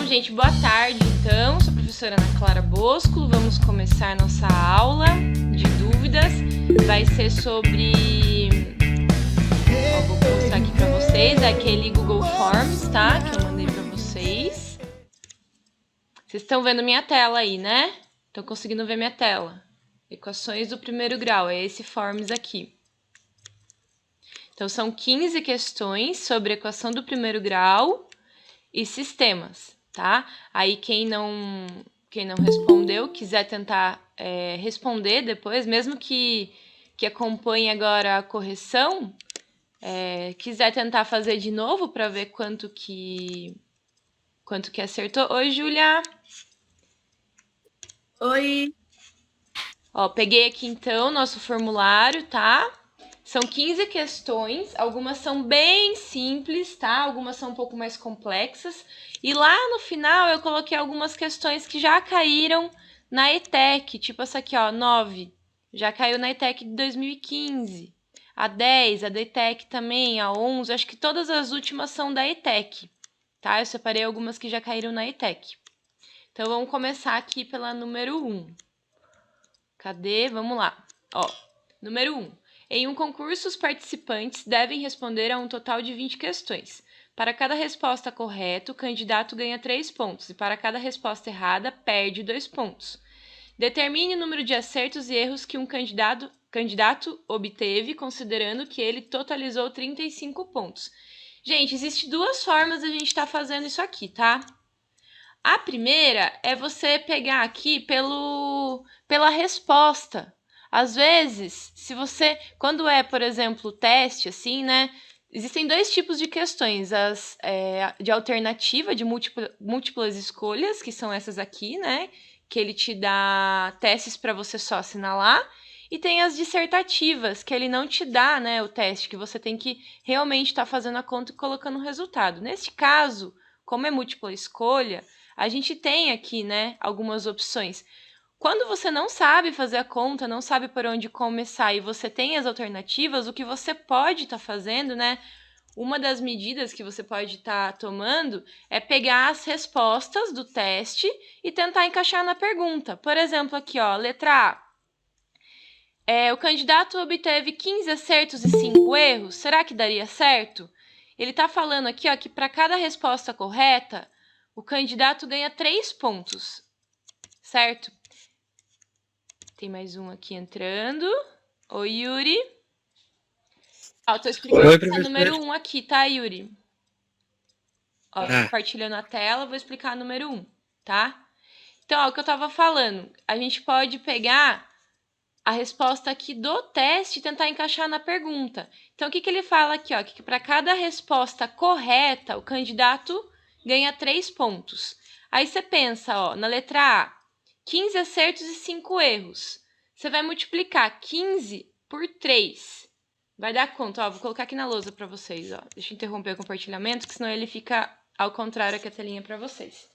Bom, gente, boa tarde, então. Sou a professora Ana Clara Bosco. Vamos começar nossa aula de dúvidas. Vai ser sobre... vou mostrar aqui para vocês, aquele Google Forms, tá? Que eu mandei para vocês. Vocês estão vendo minha tela aí, né? Estão conseguindo ver minha tela. Equações do primeiro grau, é esse Forms aqui. Então, são 15 questões sobre a equação do primeiro grau e sistemas, tá? Aí, quem não respondeu, quiser tentar responder depois, mesmo que acompanhe agora a correção, quiser tentar fazer de novo para ver quanto que acertou. Oi, Júlia! Oi! Ó, peguei aqui, então, nosso formulário, tá? São 15 questões, algumas são bem simples, tá? Algumas são um pouco mais complexas. E lá no final eu coloquei algumas questões que já caíram na ETEC, tipo essa aqui, ó, 9. Já caiu na ETEC de 2015. A 10, a da ETEC também, a 11, acho que todas as últimas são da ETEC, tá? Eu separei algumas que já caíram na ETEC. Então, vamos começar aqui pela número 1. Cadê? Vamos lá. Ó, número 1. Em um concurso, os participantes devem responder a um total de 20 questões. Para cada resposta correta, o candidato ganha 3 pontos e para cada resposta errada, perde 2 pontos. Determine o número de acertos e erros que um candidato obteve, considerando que ele totalizou 35 pontos. Gente, existem duas formas de a gente estar fazendo isso aqui, tá? A primeira é você pegar aqui pela resposta. Às vezes, se você, quando é, por exemplo, teste, assim, né? Existem dois tipos de questões, as de alternativa, de múltiplas escolhas, que são essas aqui, né? Que ele te dá testes para você só assinalar. E tem as dissertativas, que ele não te dá, né, o teste, que você tem que realmente estar fazendo a conta e colocando o resultado. Nesse caso, como é múltipla escolha, a gente tem aqui, né, algumas opções. Quando você não sabe fazer a conta, não sabe por onde começar e você tem as alternativas, o que você pode estar fazendo, né? Uma das medidas que você pode estar tomando é pegar as respostas do teste e tentar encaixar na pergunta. Por exemplo, aqui, ó, letra A. O candidato obteve 15 acertos e 5 erros. Será que daria certo? Ele está falando aqui, ó, que para cada resposta correta, o candidato ganha 3 pontos, certo? Tem mais um aqui entrando. Oi, Yuri. Ó, tô explicando a número 1 aqui, tá, Yuri? Ó, tô compartilhando a tela, vou explicar a número 1, tá? Então, ó, o que eu tava falando, a gente pode pegar a resposta aqui do teste e tentar encaixar na pergunta. Então, o que ele fala aqui, ó? Que para cada resposta correta, o candidato ganha 3 pontos. Aí você pensa, ó, na letra A, 15 acertos e 5 erros. Você vai multiplicar 15 por 3. Vai dar quanto? Ó, vou colocar aqui na lousa para vocês, ó. Deixa eu interromper o compartilhamento, que senão ele fica ao contrário aqui a telinha para vocês.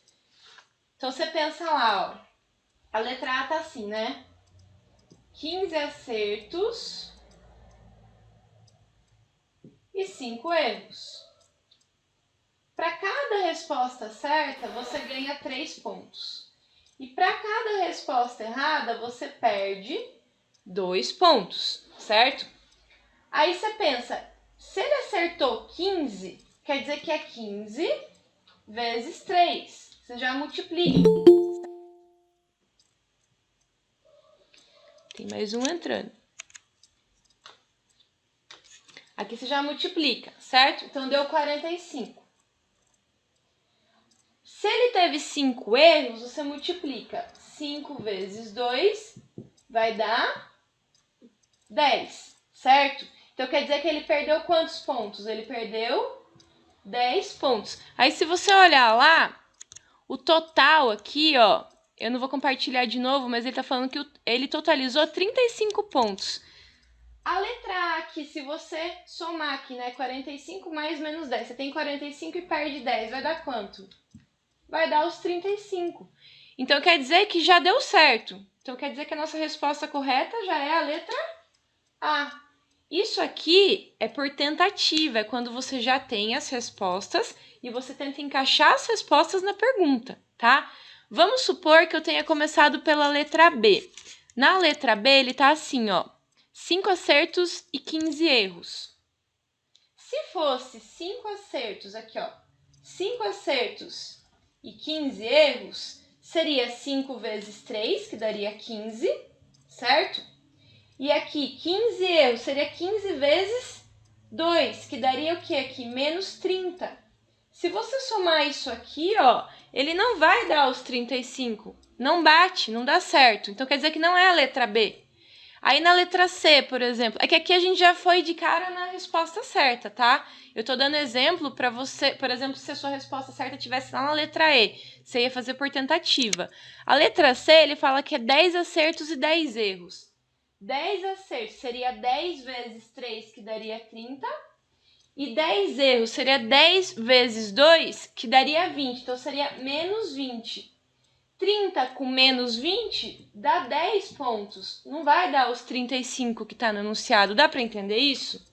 Então, você pensa lá, ó. A letra A tá assim, né? 15 acertos e 5 erros. Para cada resposta certa, você ganha 3 pontos. E para cada resposta errada, você perde 2 pontos, certo? Aí você pensa, se ele acertou 15, quer dizer que é 15 vezes 3. Você já multiplica. Tem mais um entrando. Aqui você já multiplica, certo? Então, deu 45. Se ele teve 5 erros, você multiplica 5 vezes 2, vai dar 10, certo? Então, quer dizer que ele perdeu quantos pontos? Ele perdeu 10 pontos. Aí, se você olhar lá, o total aqui, ó, eu não vou compartilhar de novo, mas ele tá falando que ele totalizou 35 pontos. A letra A aqui, se você somar aqui, né, 45 mais menos 10, você tem 45 e perde 10, vai dar quanto? Vai dar os 35. Então, quer dizer que já deu certo. Então, quer dizer que a nossa resposta correta já é a letra A. Isso aqui é por tentativa, é quando você já tem as respostas e você tenta encaixar as respostas na pergunta, tá? Vamos supor que eu tenha começado pela letra B. Na letra B, ele tá assim, ó, 5 acertos e 15 erros. Se fosse 5 acertos, aqui, ó, 5 acertos e 15 erros, seria 5 vezes 3, que daria 15, certo? E aqui, 15 erros, seria 15 vezes 2, que daria o quê aqui? Menos 30. Se você somar isso aqui, ó, ele não vai dar os 35. Não bate, não dá certo. Então, quer dizer que não é a letra B. Aí, na letra C, por exemplo, é que aqui a gente já foi de cara na resposta certa, tá? Eu tô dando exemplo para você, por exemplo, se a sua resposta certa tivesse lá na letra E, você ia fazer por tentativa. A letra C, ele fala que é 10 acertos e 10 erros. 10 acertos seria 10 vezes 3, que daria 30. E 10 erros seria 10 vezes 2, que daria 20. Então, seria menos 20. 30 com menos 20 dá 10 pontos. Não vai dar os 35 que está no enunciado. Dá para entender isso?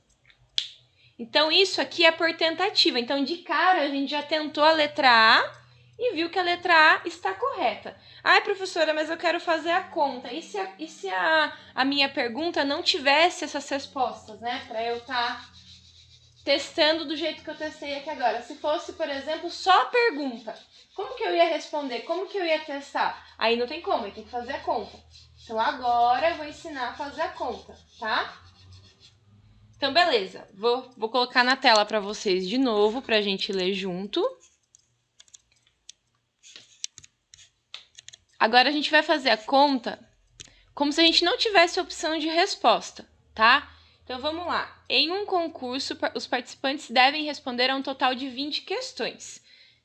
Então, isso aqui é por tentativa. Então, de cara, a gente já tentou a letra A e viu que a letra A está correta. Ai, professora, mas eu quero fazer a conta. E se a minha pergunta não tivesse essas respostas, né? Para eu estar testando do jeito que eu testei aqui agora. Se fosse, por exemplo, só a pergunta, como que eu ia responder? Como que eu ia testar? Aí não tem como, eu tenho que fazer a conta. Então, agora eu vou ensinar a fazer a conta, tá? Então, beleza. Vou colocar na tela para vocês de novo, para a gente ler junto. Agora, a gente vai fazer a conta como se a gente não tivesse opção de resposta, tá? Então, vamos lá. Em um concurso, os participantes devem responder a um total de 20 questões.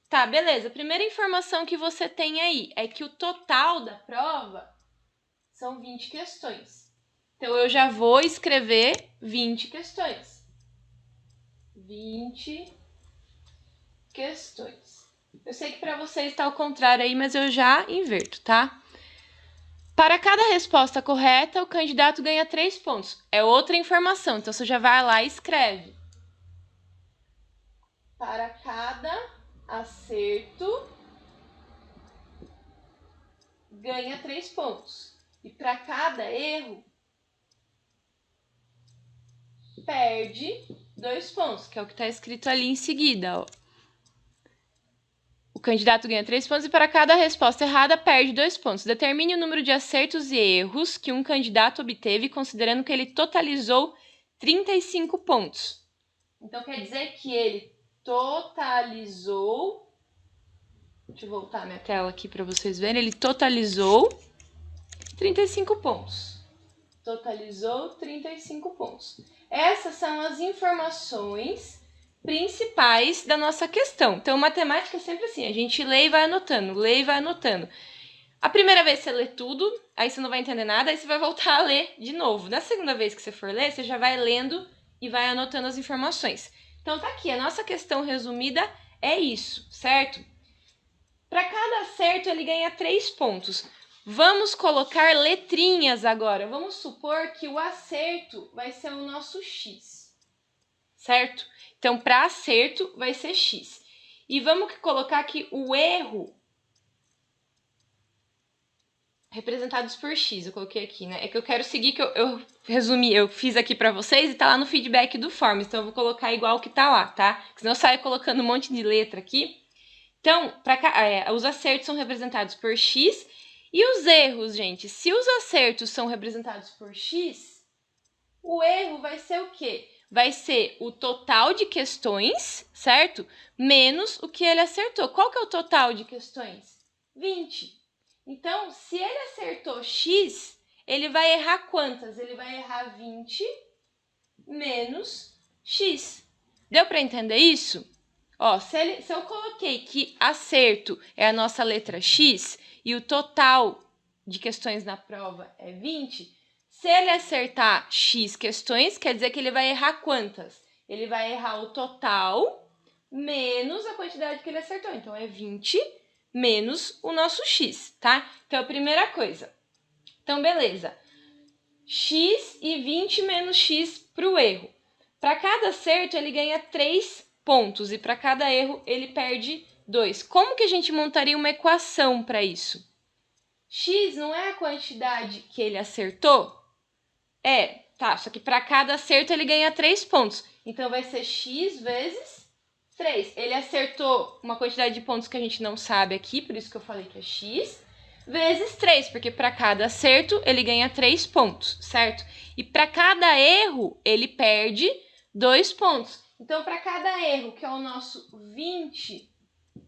Tá, beleza. A primeira informação que você tem aí é que o total da prova são 20 questões. Então, eu já vou escrever 20 questões. 20 questões. Eu sei que para vocês está ao contrário aí, mas eu já inverto, tá? Para cada resposta correta, o candidato ganha 3 pontos. É outra informação, então você já vai lá e escreve. Para cada acerto, ganha 3 pontos. E para cada erro, perde 2 pontos, que é o que está escrito ali em seguida, ó. O candidato ganha 3 pontos e para cada resposta errada perde 2 pontos. Determine o número de acertos e erros que um candidato obteve, considerando que ele totalizou 35 pontos. Então, quer dizer que ele totalizou... Deixa eu voltar minha tela aqui para vocês verem. Ele totalizou 35 pontos. Totalizou 35 pontos. Essas são as informações principais da nossa questão. Então, matemática é sempre assim, a gente lê e vai anotando, lê e vai anotando. A primeira vez você lê tudo, aí você não vai entender nada, aí você vai voltar a ler de novo. Na segunda vez que você for ler, você já vai lendo e vai anotando as informações. Então, tá aqui, a nossa questão resumida é isso, certo? Para cada acerto, ele ganha 3 pontos. Vamos colocar letrinhas agora. Vamos supor que o acerto vai ser o nosso X, certo? Então, para acerto, vai ser X. E vamos colocar aqui o erro representados por X. Eu coloquei aqui, né? É que eu quero seguir, que eu resumi, eu fiz aqui para vocês e tá lá no feedback do Forms. Então, eu vou colocar igual que tá lá, tá? Porque senão eu saio colocando um monte de letra aqui. Então, os acertos são representados por X. E os erros, gente? Se os acertos são representados por X, o erro vai ser o quê? Vai ser o total de questões, certo? Menos o que ele acertou. Qual que é o total de questões? 20. Então, se ele acertou X, ele vai errar quantas? Ele vai errar 20 menos X. Deu para entender isso? Ó, se eu coloquei que acerto é a nossa letra X e o total de questões na prova é 20, se ele acertar X questões, quer dizer que ele vai errar quantas? Ele vai errar o total menos a quantidade que ele acertou. Então, é 20 menos o nosso X, tá? Então, a primeira coisa. Então, beleza. X e 20 menos X para o erro. Para cada acerto, ele ganha 3 pontos e para cada erro, ele perde 2. Como que a gente montaria uma equação para isso? X não é a quantidade que ele acertou? É, tá, só que para cada acerto ele ganha 3 pontos. Então vai ser x vezes 3. Ele acertou uma quantidade de pontos que a gente não sabe aqui, por isso que eu falei que é x, vezes 3, porque para cada acerto ele ganha 3 pontos, certo? E para cada erro ele perde 2 pontos. Então, para cada erro, que é o nosso 20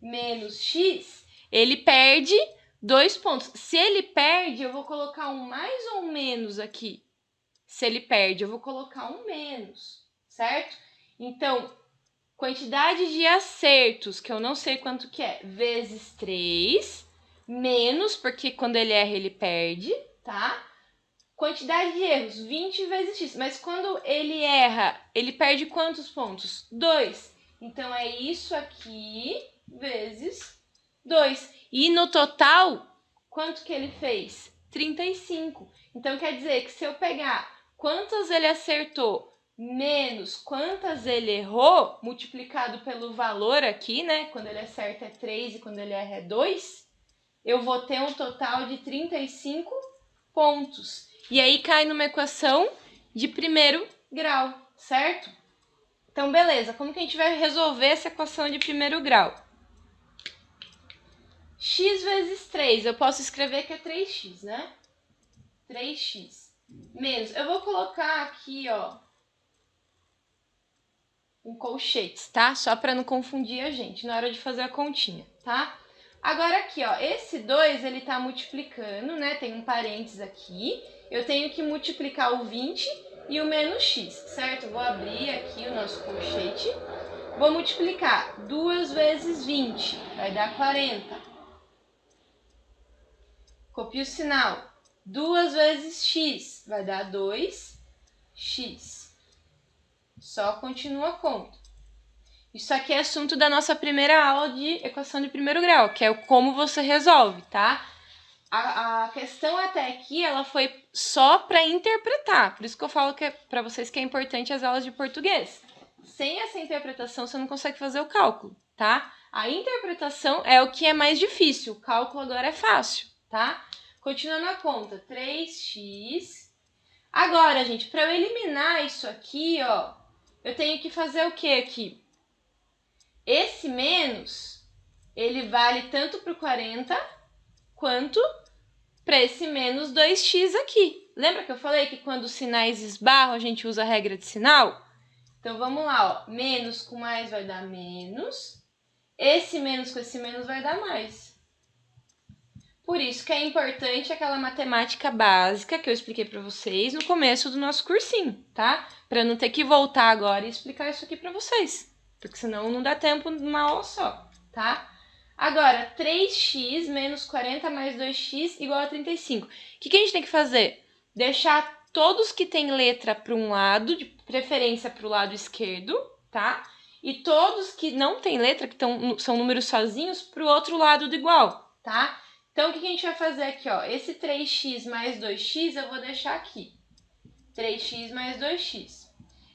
menos x, ele perde 2 pontos. Se ele perde, eu vou colocar um mais ou um menos aqui. Se ele perde, eu vou colocar um menos, certo? Então, quantidade de acertos, que eu não sei quanto que é, vezes 3, menos, porque quando ele erra, ele perde, tá? Quantidade de erros, 20 vezes x. Mas quando ele erra, ele perde quantos pontos? 2. Então, é isso aqui vezes 2. E no total, quanto que ele fez? 35. Então, quer dizer que se eu pegar quantas ele acertou menos quantas ele errou, multiplicado pelo valor aqui, né? Quando ele acerta é 3 e quando ele erra é 2, eu vou ter um total de 35 pontos. E aí cai numa equação de primeiro grau, certo? Então, beleza. Como que a gente vai resolver essa equação de primeiro grau? X vezes 3, eu posso escrever que é 3x, né? 3x menos. Eu vou colocar aqui, ó, um colchetes, tá? Só para não confundir a gente na hora de fazer a continha, tá? Agora aqui, ó, esse 2, ele tá multiplicando, né? Tem um parênteses aqui. Eu tenho que multiplicar o 20 e o menos x, certo? Vou abrir aqui o nosso colchete. Vou multiplicar 2 vezes 20, vai dar 40. Copio o sinal. 2 vezes x, vai dar 2x. Só continua a conta. Isso aqui é assunto da nossa primeira aula de equação de primeiro grau, que é o como você resolve, tá? A questão até aqui, ela foi só para interpretar. Por isso que eu falo que para vocês que é importante as aulas de português. Sem essa interpretação, você não consegue fazer o cálculo, tá? A interpretação é o que é mais difícil. O cálculo agora é fácil, tá? Continuando a conta, 3x. Agora, gente, para eu eliminar isso aqui, ó, eu tenho que fazer o que aqui? Esse menos, ele vale tanto para o 40 quanto para esse menos 2x aqui. Lembra que eu falei que quando os sinais esbarram, a gente usa a regra de sinal? Então, vamos lá, ó. Menos com mais vai dar menos. Esse menos com esse menos vai dar mais. Por isso que é importante aquela matemática básica que eu expliquei para vocês no começo do nosso cursinho, tá? Para não ter que voltar agora e explicar isso aqui para vocês. Porque senão não dá tempo numa aula só, tá? Agora, 3x menos 40 mais 2x igual a 35. O que a gente tem que fazer? Deixar todos que têm letra para um lado, de preferência para o lado esquerdo, tá? E todos que não têm letra, que são números sozinhos, para o outro lado do igual, tá? Então, o que a gente vai fazer aqui, ó? Esse 3x mais 2x eu vou deixar aqui. 3x mais 2x.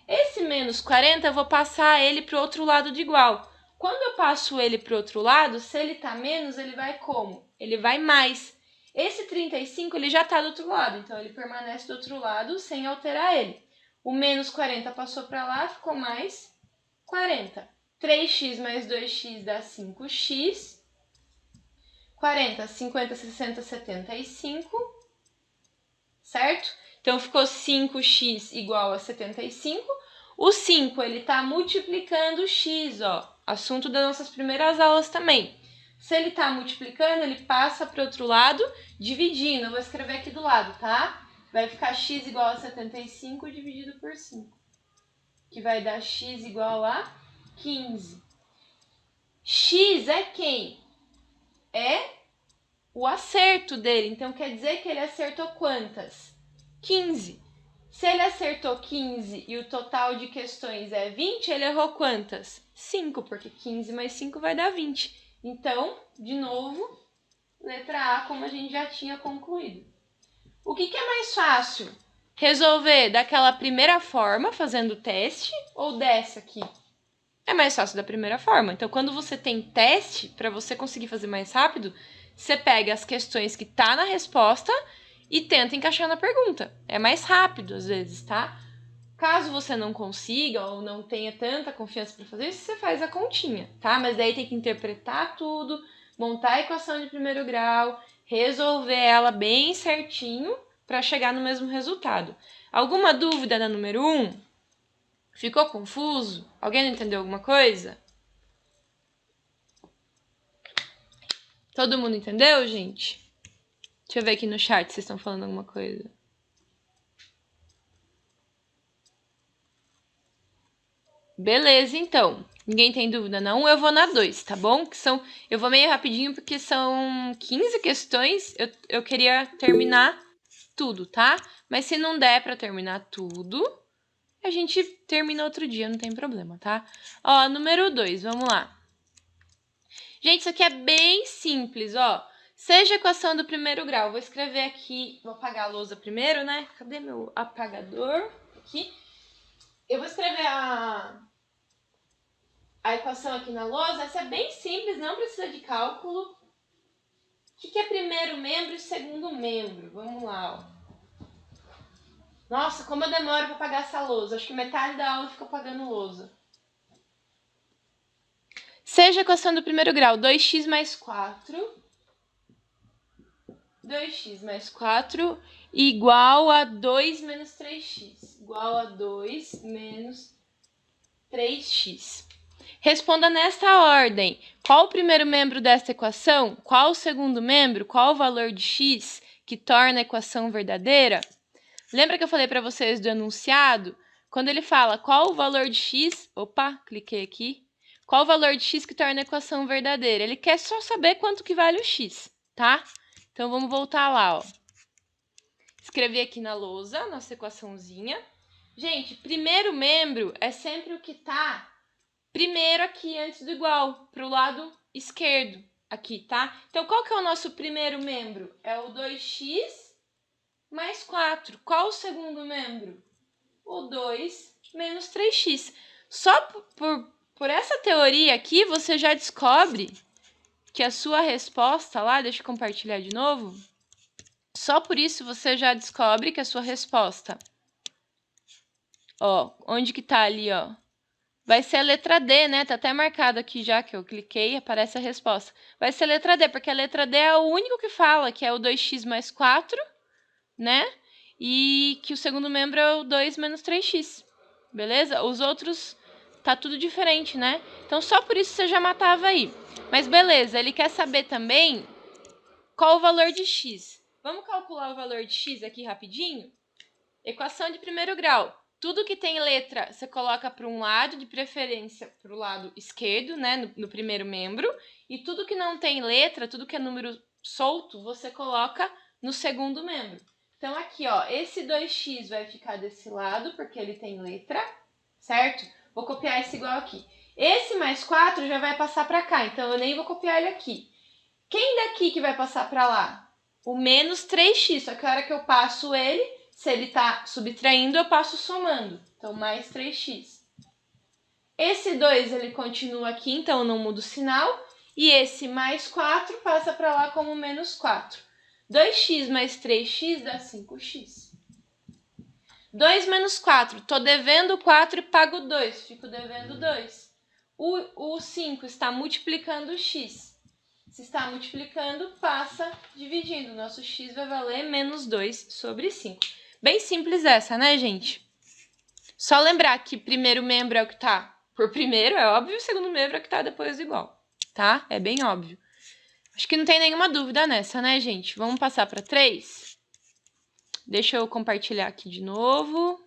Esse menos 40 eu vou passar ele para o outro lado de igual. Quando eu passo ele para o outro lado, se ele tá menos, ele vai como? Ele vai mais. Esse 35, ele já tá do outro lado, então ele permanece do outro lado sem alterar ele. O menos 40 passou para lá, ficou mais 40. 3x mais 2x dá 5x. 40, 50, 60, 75, certo? Então, ficou 5x igual a 75. O 5, ele tá multiplicando o x, ó. Assunto das nossas primeiras aulas também. Se ele tá multiplicando, ele passa para o outro lado, dividindo. Eu vou escrever aqui do lado, tá? Vai ficar x igual a 75 dividido por 5. Que vai dar x igual a 15. X é quem? É o acerto dele. Então, quer dizer que ele acertou quantas? 15. Se ele acertou 15 e o total de questões é 20, ele errou quantas? 5, porque 15 mais 5 vai dar 20. Então, de novo, letra A, como a gente já tinha concluído. O que é mais fácil? Resolver daquela primeira forma, fazendo o teste, ou dessa aqui? É mais fácil da primeira forma. Então, quando você tem teste, para você conseguir fazer mais rápido, você pega as questões que tá na resposta e tenta encaixar na pergunta. É mais rápido, às vezes, tá? Caso você não consiga ou não tenha tanta confiança para fazer isso, você faz a continha, tá? Mas daí tem que interpretar tudo, montar a equação de primeiro grau, resolver ela bem certinho para chegar no mesmo resultado. Alguma dúvida na número 1? Ficou confuso? Alguém não entendeu alguma coisa? Todo mundo entendeu, gente? Deixa eu ver aqui no chat se vocês estão falando alguma coisa. Beleza, então. Ninguém tem dúvida na 1, eu vou na 2, tá bom? Eu vou meio rapidinho porque são 15 questões. Eu queria terminar tudo, tá? Mas se não der pra terminar tudo, a gente termina outro dia, não tem problema, tá? Ó, número 2, vamos lá. Gente, isso aqui é bem simples, ó. Seja a equação do primeiro grau. Vou escrever aqui, vou apagar a lousa primeiro, né? Cadê meu apagador? Aqui. Eu vou escrever a equação aqui na lousa. Essa é bem simples, não precisa de cálculo. O que é primeiro membro e segundo membro? Vamos lá, ó. Nossa, como eu demoro para apagar essa lousa. Acho que metade da aula fica apagando lousa. Seja a equação do primeiro grau, 2x mais 4. 2x mais 4 igual a 2 menos 3x. Igual a 2 menos 3x. Responda nesta ordem. Qual o primeiro membro desta equação? Qual o segundo membro? Qual o valor de x que torna a equação verdadeira? Lembra que eu falei para vocês do enunciado? Quando ele fala qual o valor de x... Opa, cliquei aqui. Qual o valor de x que torna a equação verdadeira? Ele quer só saber quanto que vale o x, tá? Então, vamos voltar lá, ó. Escrevi aqui na lousa, nossa equaçãozinha. Gente, primeiro membro é sempre o que tá primeiro aqui, antes do igual, pro lado esquerdo aqui, tá? Então, qual que é o nosso primeiro membro? É o 2x mais 4. Qual o segundo membro? O 2 menos 3x. Só por essa teoria aqui, você já descobre que a sua resposta lá, deixa eu compartilhar de novo. Só por isso você já descobre que a sua resposta, ó, onde que tá ali, ó, vai ser a letra D, né? Tá até marcado aqui já que eu cliquei, aparece a resposta. Vai ser a letra D, porque a letra D é o único que fala, que é o 2x mais 4, né? E que o segundo membro é o 2 menos 3x, beleza? Os outros tá tudo diferente, né? Então, só por isso você já matava aí. Mas beleza, ele quer saber também qual o valor de x. Vamos calcular o valor de x aqui rapidinho? Equação de primeiro grau. Tudo que tem letra, você coloca para um lado, de preferência para o lado esquerdo, né, no primeiro membro. E tudo que não tem letra, tudo que é número solto, você coloca no segundo membro. Então, aqui, ó, esse 2x vai ficar desse lado, porque ele tem letra, certo? Vou copiar esse igual aqui. Esse mais 4 já vai passar para cá, então eu nem vou copiar ele aqui. Quem daqui que vai passar para lá? O menos 3x, só que a hora que eu passo ele, se ele está subtraindo, eu passo somando. Então, mais 3x. Esse 2, ele continua aqui, então eu não mudo o sinal. E esse mais 4 passa para lá como menos 4. 2x mais 3x dá 5x. 2 menos 4. Estou devendo 4 e pago 2. Fico devendo 2. O 5 está multiplicando o x. Se está multiplicando, passa dividindo. Nosso x vai valer menos 2 sobre 5. Bem simples essa, né, gente? Só lembrar que primeiro membro é o que está por primeiro, é óbvio, e o segundo membro é o que está depois do igual, tá? É bem óbvio. Acho que não tem nenhuma dúvida nessa, né, gente? Vamos passar para 3? Deixa eu compartilhar aqui de novo.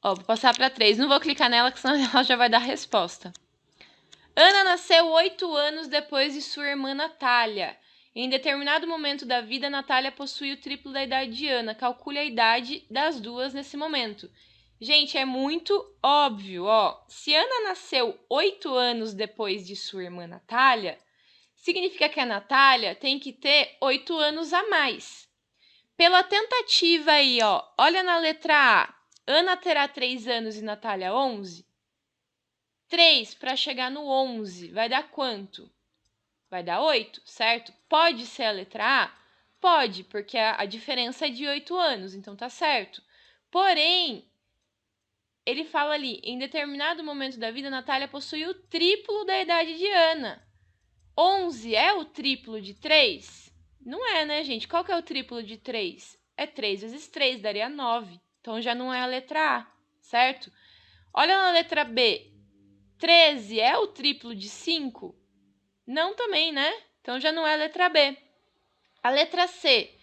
Ó, vou passar para 3. Não vou clicar nela, que senão ela já vai dar a resposta. Ana nasceu 8 anos depois de sua irmã Natália. Em determinado momento da vida, Natália possui o triplo da idade de Ana. Calcule a idade das duas nesse momento. Gente, é muito óbvio, ó. Se Ana nasceu 8 anos depois de sua irmã Natália, significa que a Natália tem que ter 8 anos a mais. Pela tentativa aí, ó, olha na letra A. Ana terá 3 anos e Natália 11? 3 para chegar no 11 vai dar quanto? Vai dar 8, certo? Pode ser a letra A? Pode, porque a diferença é de 8 anos, então tá certo. Porém, ele fala ali, em determinado momento da vida, Natália possui o triplo da idade de Ana. 11 é o triplo de 3? Não é, né, gente? Qual que é o triplo de 3? É 3 vezes 3, daria 9. Então já não é a letra A, certo? Olha na letra B. 13 é o triplo de 5? Não também, né? Então já não é a letra B. A letra C.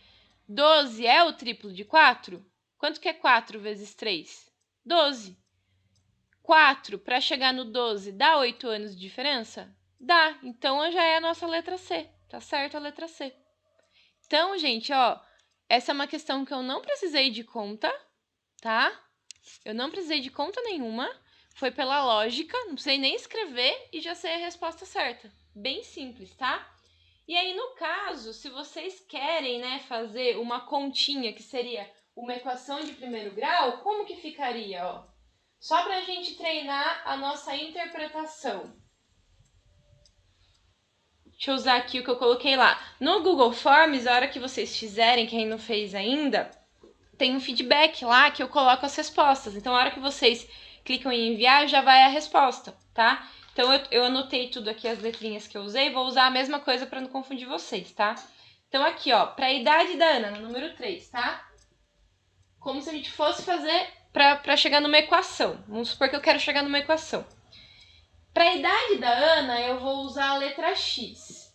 12 é o triplo de 4? Quanto que é 4 vezes 3? 12. 4 para chegar no 12 dá 8 anos de diferença? Dá. Então já é a nossa letra C. Tá certo a letra C. Então, gente, ó, essa é uma questão que eu não precisei de conta, tá? Eu não precisei de conta nenhuma. Foi pela lógica, não precisei nem escrever e já sei a resposta certa. Bem simples, tá? E aí, no caso, se vocês querem, né, fazer uma continha que seria uma equação de primeiro grau, como que ficaria, ó? Só para a gente treinar a nossa interpretação. Deixa eu usar aqui o que eu coloquei lá. No Google Forms, a hora que vocês fizerem, quem não fez ainda, tem um feedback lá que eu coloco as respostas. Então, a hora que vocês clicam em enviar, já vai a resposta, tá? Então, eu anotei tudo aqui, as letrinhas que eu usei. Vou usar a mesma coisa para não confundir vocês, tá? Então, aqui, ó, para a idade da Ana, no número 3, tá? Como se a gente fosse fazer para chegar numa equação. Vamos supor que eu quero chegar numa equação. Para a idade da Ana, eu vou usar a letra X.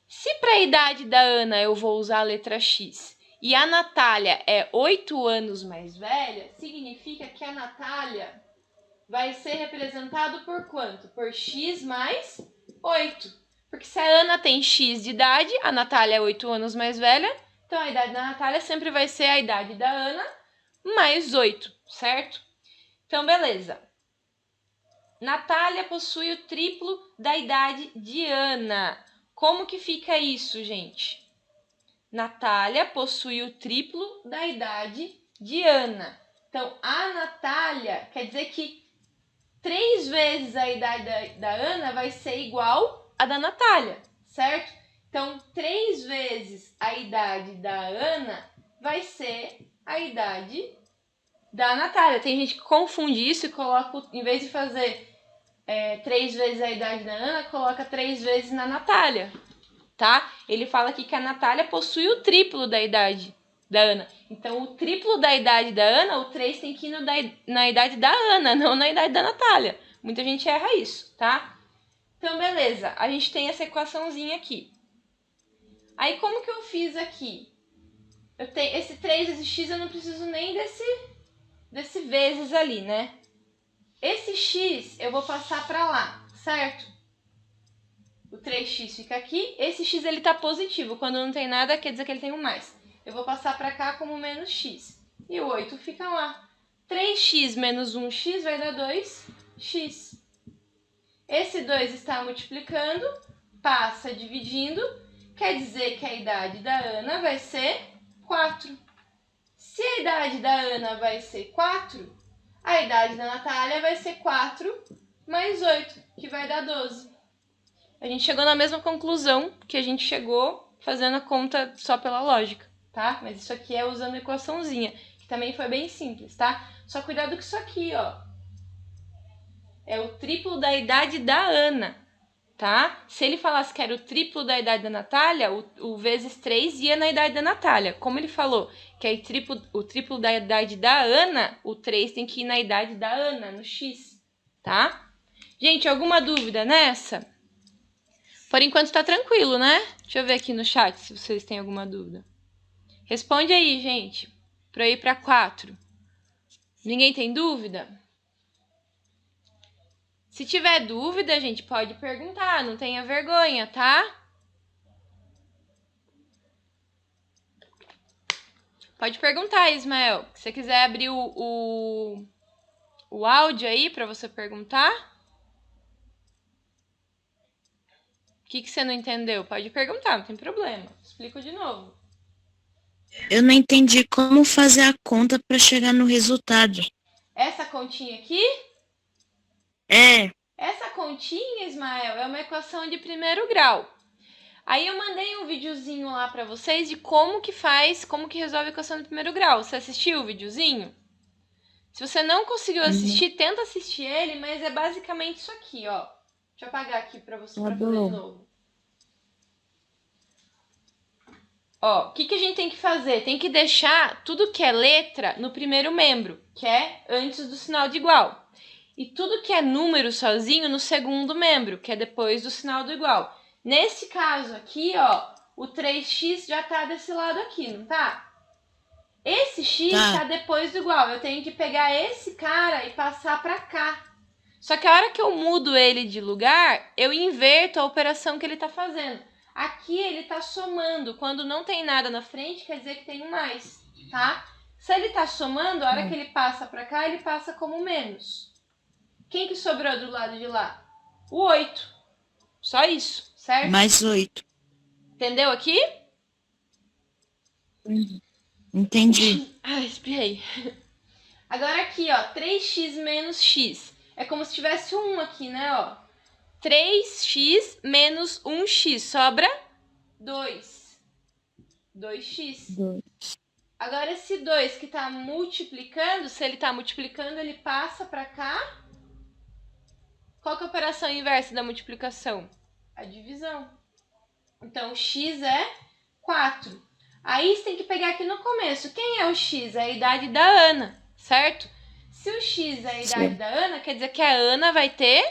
Se para a idade da Ana eu vou usar a letra X e a Natália é 8 anos mais velha, significa que a Natália vai ser representada por quanto? Por X mais 8. Porque se a Ana tem X de idade, a Natália é 8 anos mais velha, então a idade da Natália sempre vai ser a idade da Ana mais 8, certo? Então, beleza. Natália possui o triplo da idade de Ana. Como que fica isso, gente? Natália possui o triplo da idade de Ana. Então, a Natália quer dizer que 3 vezes a idade da Ana vai ser igual à da Natália, certo? Então, 3 vezes a idade da Ana vai ser a idade da Natália. Tem gente que confunde isso e coloca, em vez de fazer 3 vezes a idade da Ana, coloca 3 vezes na Natália, tá? Ele fala aqui que a Natália possui o triplo da idade da Ana. Então, o triplo da idade da Ana, o 3 tem que ir na idade da Ana, não na idade da Natália. Muita gente erra isso, tá? Então, beleza. A gente tem essa equaçãozinha aqui. Aí, como que eu fiz aqui? Eu tenho esse 3 vezes x, eu não preciso nem desse vezes ali, né? Esse x eu vou passar para lá, certo? O 3x fica aqui. Esse x ele tá positivo. Quando não tem nada, quer dizer que ele tem um mais. Eu vou passar para cá como menos x. E o 8 fica lá. 3x menos 1x vai dar 2x. Esse 2 está multiplicando, passa dividindo. Quer dizer que a idade da Ana vai ser 4. Se a idade da Ana vai ser 4, a idade da Natália vai ser 4 mais 8, que vai dar 12. A gente chegou na mesma conclusão que a gente chegou fazendo a conta só pela lógica, tá? Mas isso aqui é usando a equaçãozinha, que também foi bem simples, tá? Só cuidado com isso aqui, ó. É o triplo da idade da Ana, tá? Se ele falasse que era o triplo da idade da Natália, o vezes 3 ia na idade da Natália. Como ele falou que é o triplo da idade da Ana, o 3 tem que ir na idade da Ana, no X, tá? Gente, alguma dúvida nessa? Por enquanto tá tranquilo, né? Deixa eu ver aqui no chat se vocês têm alguma dúvida. Responde aí, gente, pra eu ir pra 4. Ninguém tem dúvida? Se tiver dúvida, gente, pode perguntar, não tenha vergonha, tá? Pode perguntar, Ismael. Se você quiser abrir o áudio aí para você perguntar. que você não entendeu? Pode perguntar, não tem problema. Explico de novo. Eu não entendi como fazer a conta para chegar no resultado. Essa continha aqui? É, Essa continha, Ismael, é uma equação de primeiro grau. Aí eu mandei um videozinho lá pra vocês de como que faz, como que resolve a equação de primeiro grau. Você assistiu o videozinho? Se você não conseguiu assistir, tenta assistir ele, mas é basicamente isso aqui, ó. Deixa eu apagar aqui pra você tá para fazer de bom. novo. Ó, o que a gente tem que fazer? Tem que deixar tudo que é letra no primeiro membro, que é antes do sinal de igual. E tudo que é número sozinho no segundo membro, que é depois do sinal do igual. Nesse caso aqui, ó, o 3x já tá desse lado aqui, não tá? Esse x tá depois do igual. Eu tenho que pegar esse cara e passar pra cá. Só que a hora que eu mudo ele de lugar, eu inverto a operação que ele tá fazendo. Aqui ele tá somando. Quando não tem nada na frente, quer dizer que tem um mais, tá? Se ele tá somando, a hora que ele passa pra cá, ele passa como menos. Quem que sobrou do lado de lá? O 8. Só isso, certo? Mais 8. Entendeu aqui? Entendi. Ai, espirrei. Agora aqui, ó, 3x menos x. É como se tivesse um aqui, né, ó. 3x menos 1x. Sobra 2. 2x. Agora esse 2 que tá multiplicando, se ele tá multiplicando, ele passa pra cá. Qual que é a operação inversa da multiplicação? A divisão. Então, x é 4. Aí você tem que pegar aqui no começo. Quem é o x? É a idade da Ana, certo? Se o x é a idade da Ana, quer dizer que a Ana vai ter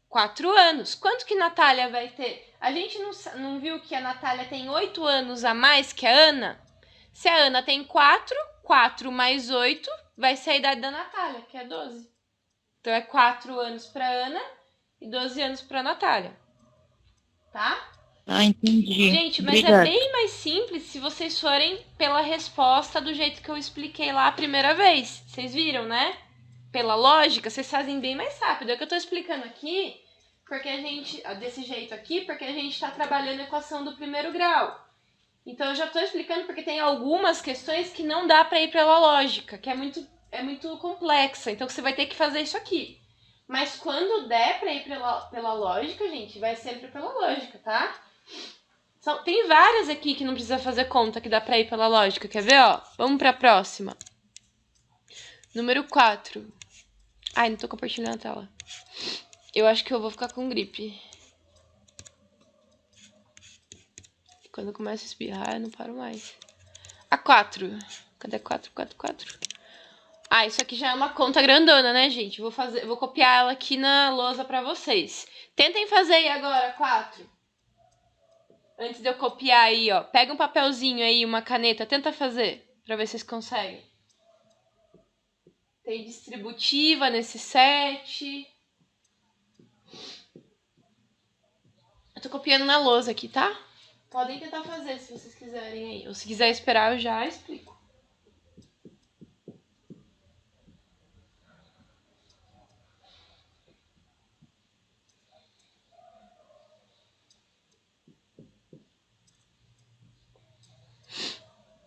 4 anos. Quanto que Natália vai ter? A gente não viu que a Natália tem 8 anos a mais que a Ana? Se a Ana tem 4, 4 mais 8 vai ser a idade da Natália, que é 12. Então é 4 anos para Ana e 12 anos para Natália. Tá? Ah, entendi. Gente, mas é Obrigado. bem mais simples se vocês forem pela resposta do jeito que eu expliquei lá a primeira vez. Vocês viram, né? Pela lógica, vocês fazem bem mais rápido. É que eu tô explicando aqui, porque a gente, desse jeito aqui, porque a gente tá trabalhando a equação do primeiro grau. Então eu já tô explicando porque tem algumas questões que não dá para ir pela lógica, que é muito complexa. Então você vai ter que fazer isso aqui. Mas quando der para ir pela lógica, gente, vai sempre pela lógica, tá? Tem várias aqui que não precisa fazer conta, que dá pra ir pela lógica. Quer ver, ó? Vamos pra próxima. Número 4. Ai, não tô compartilhando a tela. Eu acho que eu vou ficar com gripe. Quando eu começo a espirrar, eu não paro mais. A 4. Cadê 4, 4, 4? Ah, isso aqui já é uma conta grandona, né, gente? Vou copiar ela aqui na lousa pra vocês. Tentem fazer aí agora, 4. Antes de eu copiar aí, ó. Pega um papelzinho aí, uma caneta. Tenta fazer, pra ver se vocês conseguem. Tem distributiva nesse set. Eu tô copiando na lousa aqui, tá? Podem tentar fazer se vocês quiserem aí. Ou se quiser esperar, eu já explico.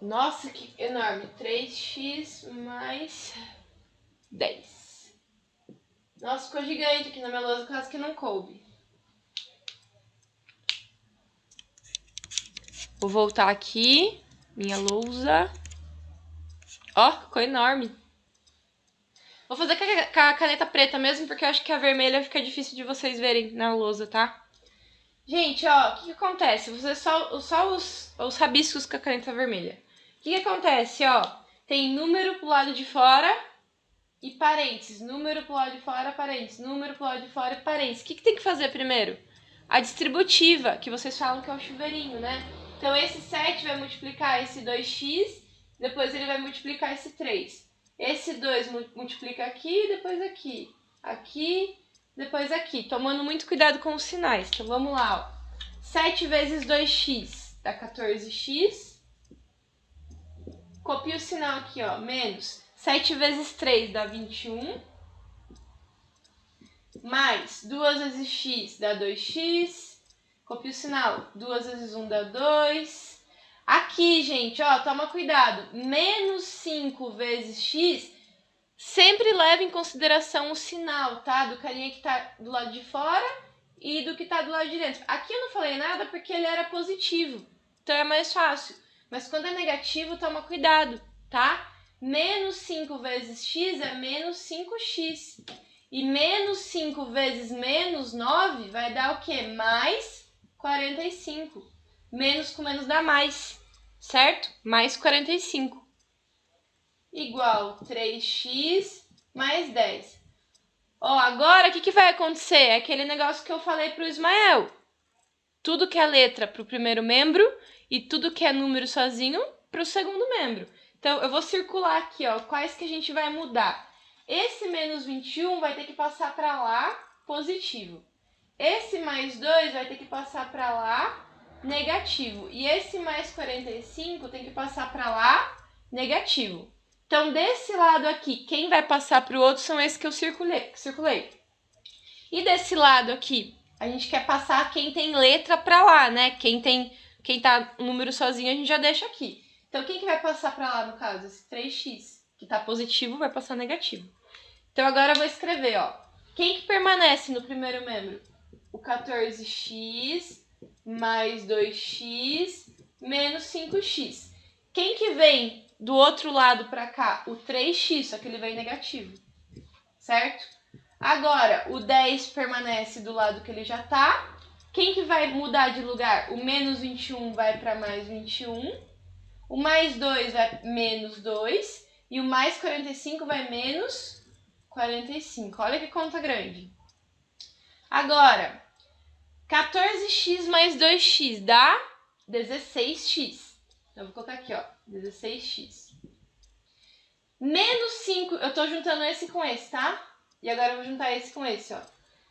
Nossa, que enorme. 3x mais 10. Nossa, ficou gigante aqui na minha lousa, quase que não coube. Vou voltar aqui. Minha lousa. Ó, ficou enorme. Vou fazer com a caneta preta mesmo, porque eu acho que a vermelha fica difícil de vocês verem na lousa, tá? Gente, ó, o que acontece? Você só os rabiscos com a caneta vermelha. O que acontece, ó? Tem número pro lado de fora e parênteses. Número pro lado de fora, parênteses. Número pro lado de fora e parênteses. O que tem que fazer primeiro? A distributiva, que vocês falam que é o chuveirinho, né? Então, esse 7 vai multiplicar esse 2x, depois ele vai multiplicar esse 3. Esse 2 multiplica aqui, depois aqui. Aqui, depois aqui. Tomando muito cuidado com os sinais. Então, vamos lá, ó. 7 vezes 2x dá 14x. Copia o sinal aqui, ó, menos 7 vezes 3 dá 21. Mais 2 vezes x dá 2x. Copia o sinal. 2 vezes 1 dá 2. Aqui, gente, ó, toma cuidado. Menos 5 vezes x, sempre leva em consideração o sinal, tá? Do carinha que tá do lado de fora e do que tá do lado de dentro. Aqui eu não falei nada porque ele era positivo, então é mais fácil. Mas quando é negativo, toma cuidado, tá? Menos 5 vezes x é menos 5x. E menos 5 vezes menos 9 vai dar o quê? Mais 45. Menos com menos dá mais, certo? Mais 45. Igual 3x mais 10. Ó, agora o que vai acontecer? É aquele negócio que eu falei pro Ismael. Tudo que é letra pro primeiro membro e tudo que é número sozinho pro segundo membro. Então, eu vou circular aqui, ó, quais que a gente vai mudar. Esse menos 21 vai ter que passar para lá, positivo. Esse mais 2 vai ter que passar para lá, negativo. E esse mais 45 tem que passar para lá, negativo. Então, desse lado aqui, quem vai passar para o outro são esses que eu circulei. E desse lado aqui, a gente quer passar quem tem letra para lá, né? Quem tá número sozinho, a gente já deixa aqui. Então, quem que vai passar para lá, no caso? Esse 3x, que tá positivo, vai passar negativo. Então, agora eu vou escrever, ó. Quem que permanece no primeiro membro? O 14x mais 2x menos 5x. Quem que vem do outro lado para cá? O 3x, só que ele vem negativo, certo? Agora, o 10 permanece do lado que ele já tá. Quem que vai mudar de lugar? O menos 21 vai para mais 21. O mais 2 vai menos 2. E o mais 45 vai menos 45. Olha que conta grande. Agora, 14x mais 2x dá 16x. Então, eu vou colocar aqui, ó, 16x. Menos 5, eu tô juntando esse com esse, tá? E agora eu vou juntar esse com esse, ó.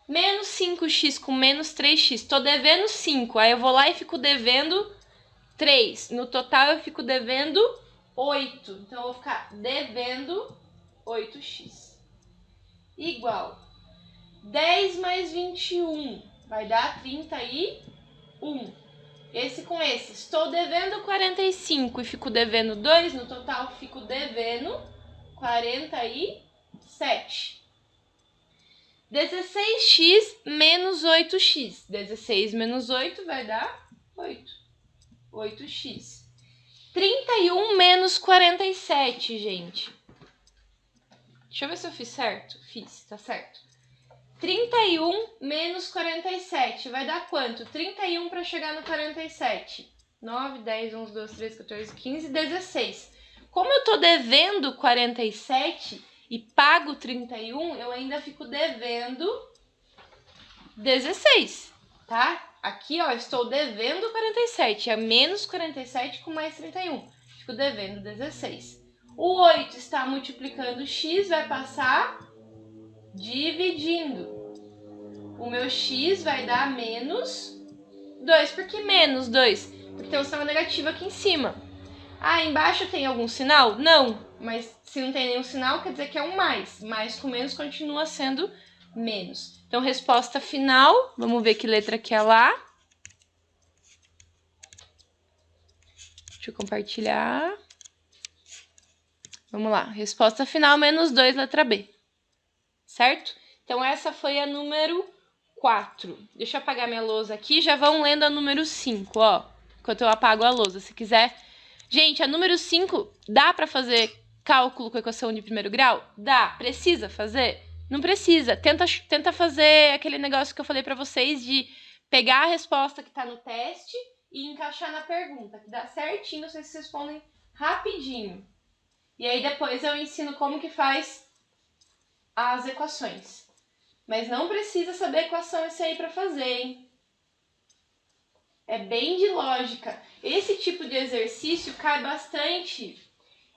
Menos 5x com menos 3x. Tô devendo 5, aí eu vou lá e fico devendo 3. No total, eu fico devendo 8. Então, eu vou ficar devendo 8x. Igual 10 mais 21 vai dar 31. Esse com esse. Estou devendo 45 e fico devendo 2. No total, fico devendo 47. 16x menos 8x. 16 menos 8 vai dar 8. 8x. 31 menos 47, gente. Deixa eu ver se eu fiz certo. Fiz, tá certo. 31 menos 47 vai dar quanto? 31 para chegar no 47. 9, 10, 11, 12, 13, 14, 15, 16. Como eu tô devendo 47 e pago 31, eu ainda fico devendo 16, tá? Aqui, ó, estou devendo 47. É menos 47 com mais 31. Fico devendo 16. O 8 está multiplicando x, vai passar dividindo. O meu x vai dar menos 2. Por que menos 2? Porque tem um sinal negativo aqui em cima. Ah, embaixo tem algum sinal? Não. Mas se não tem nenhum sinal, quer dizer que é um mais. Mais com menos continua sendo menos. Então, resposta final. Vamos ver que letra que é lá. Deixa eu compartilhar. Vamos lá. Resposta final, menos 2, letra B. Certo? Então, essa foi a número 4. Deixa eu apagar minha lousa aqui. Já vão lendo a número 5, ó. Enquanto eu apago a lousa. Se quiser... Gente, a número 5, dá para fazer cálculo com equação de primeiro grau? Dá. Precisa fazer? Não precisa. Tenta fazer aquele negócio que eu falei para vocês de pegar a resposta que está no teste e encaixar na pergunta, que dá certinho, vocês respondem rapidinho. E aí depois eu ensino como que faz as equações. Mas não precisa saber equação esse aí para fazer, hein? É bem de lógica. Esse tipo de exercício cai bastante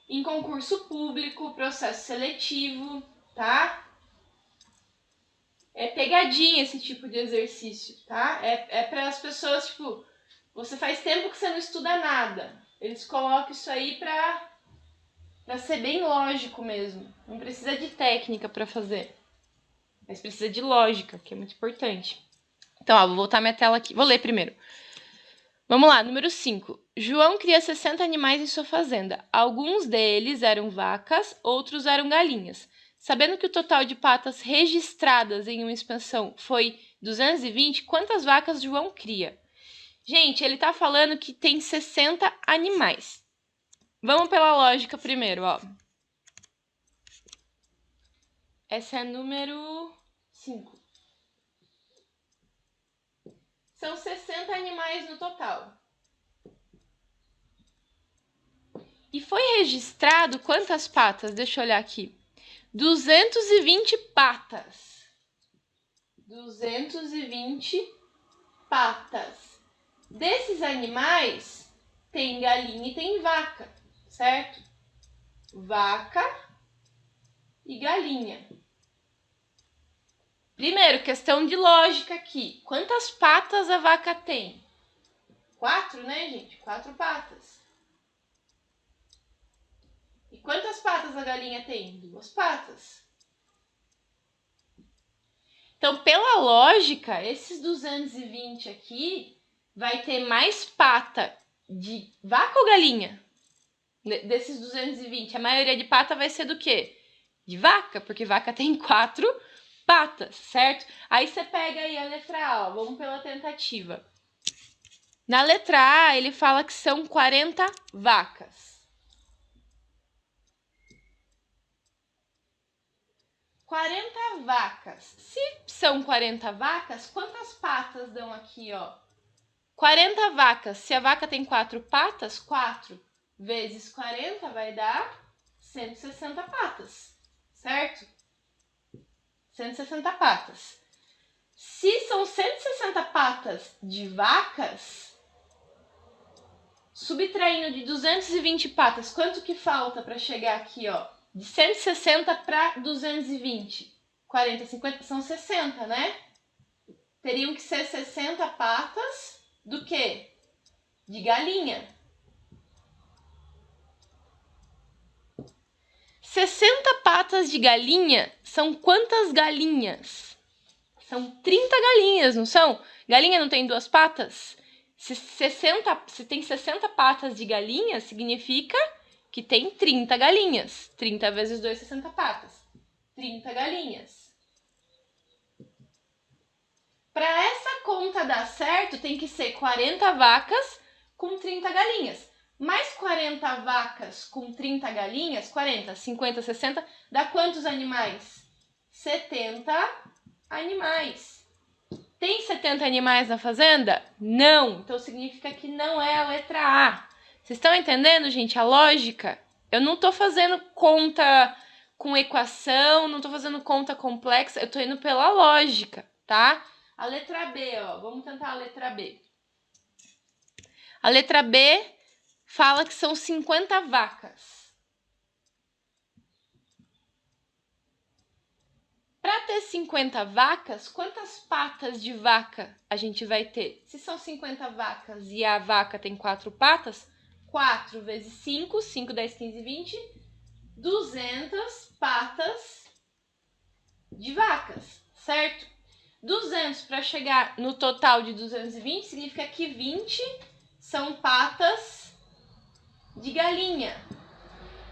em concurso público, processo seletivo, tá? É pegadinha esse tipo de exercício, tá? É para as pessoas, tipo, você faz tempo que você não estuda nada. Eles colocam isso aí para ser bem lógico mesmo. Não precisa de técnica para fazer, mas precisa de lógica, que é muito importante. Então, ó, vou voltar minha tela aqui. Vou ler primeiro. Vamos lá, número 5. João cria 60 animais em sua fazenda. Alguns deles eram vacas, outros eram galinhas. Sabendo que o total de patas registradas em uma expansão foi 220, quantas vacas João cria? Gente, ele tá falando que tem 60 animais. Vamos pela lógica primeiro, ó. Essa é número 5. São 60 animais no total. E foi registrado quantas patas? Deixa eu olhar aqui. 220 patas. 220 patas. Desses animais, tem galinha e tem vaca, certo? Vaca e galinha. Primeiro, questão de lógica aqui. Quantas patas a vaca tem? 4, né, gente? 4 patas. E quantas patas a galinha tem? 2 patas. Então, pela lógica, esses 220 aqui vai ter mais pata de vaca ou galinha? Desses 220, a maioria de pata vai ser do quê? De vaca, porque vaca tem 4 patas, certo? Aí você pega aí a letra A, ó, vamos pela tentativa. Na letra A, ele fala que são 40 vacas. 40 vacas. Se são 40 vacas, quantas patas dão aqui, ó? 40 vacas. Se a vaca tem 4 patas, 4 vezes 40 vai dar 160 patas, certo? 160 patas. Se são 160 patas de vacas, subtraindo de 220 patas, quanto que falta para chegar aqui, ó? De 160 para 220. 40, 50, são 60, né? Teriam que ser 60 patas do quê? De galinha. 60 patas de galinha são quantas galinhas? São 30 galinhas, não são? Galinha não tem 2 patas? Se tem 60 patas de galinha, significa que tem 30 galinhas. 30 vezes 2, 60 patas. 30 galinhas. Para essa conta dar certo, tem que ser 40 vacas com 30 galinhas. Mais 40 vacas com 30 galinhas, 40, 50, 60, dá quantos animais? 70 animais. Tem 70 animais na fazenda? Não. Então significa que não é a letra A. Vocês estão entendendo, gente, a lógica? Eu não tô fazendo conta com equação, não tô fazendo conta complexa, eu tô indo pela lógica, tá? A letra B, ó, vamos tentar a letra B. A letra B fala que são 50 vacas. Para ter 50 vacas, quantas patas de vaca a gente vai ter? Se são 50 vacas e a vaca tem 4 patas, 4 vezes 5, 5, 10, 15, 20, 200 patas de vacas, certo? 200 para chegar no total de 220 significa que 20 são patas de galinha.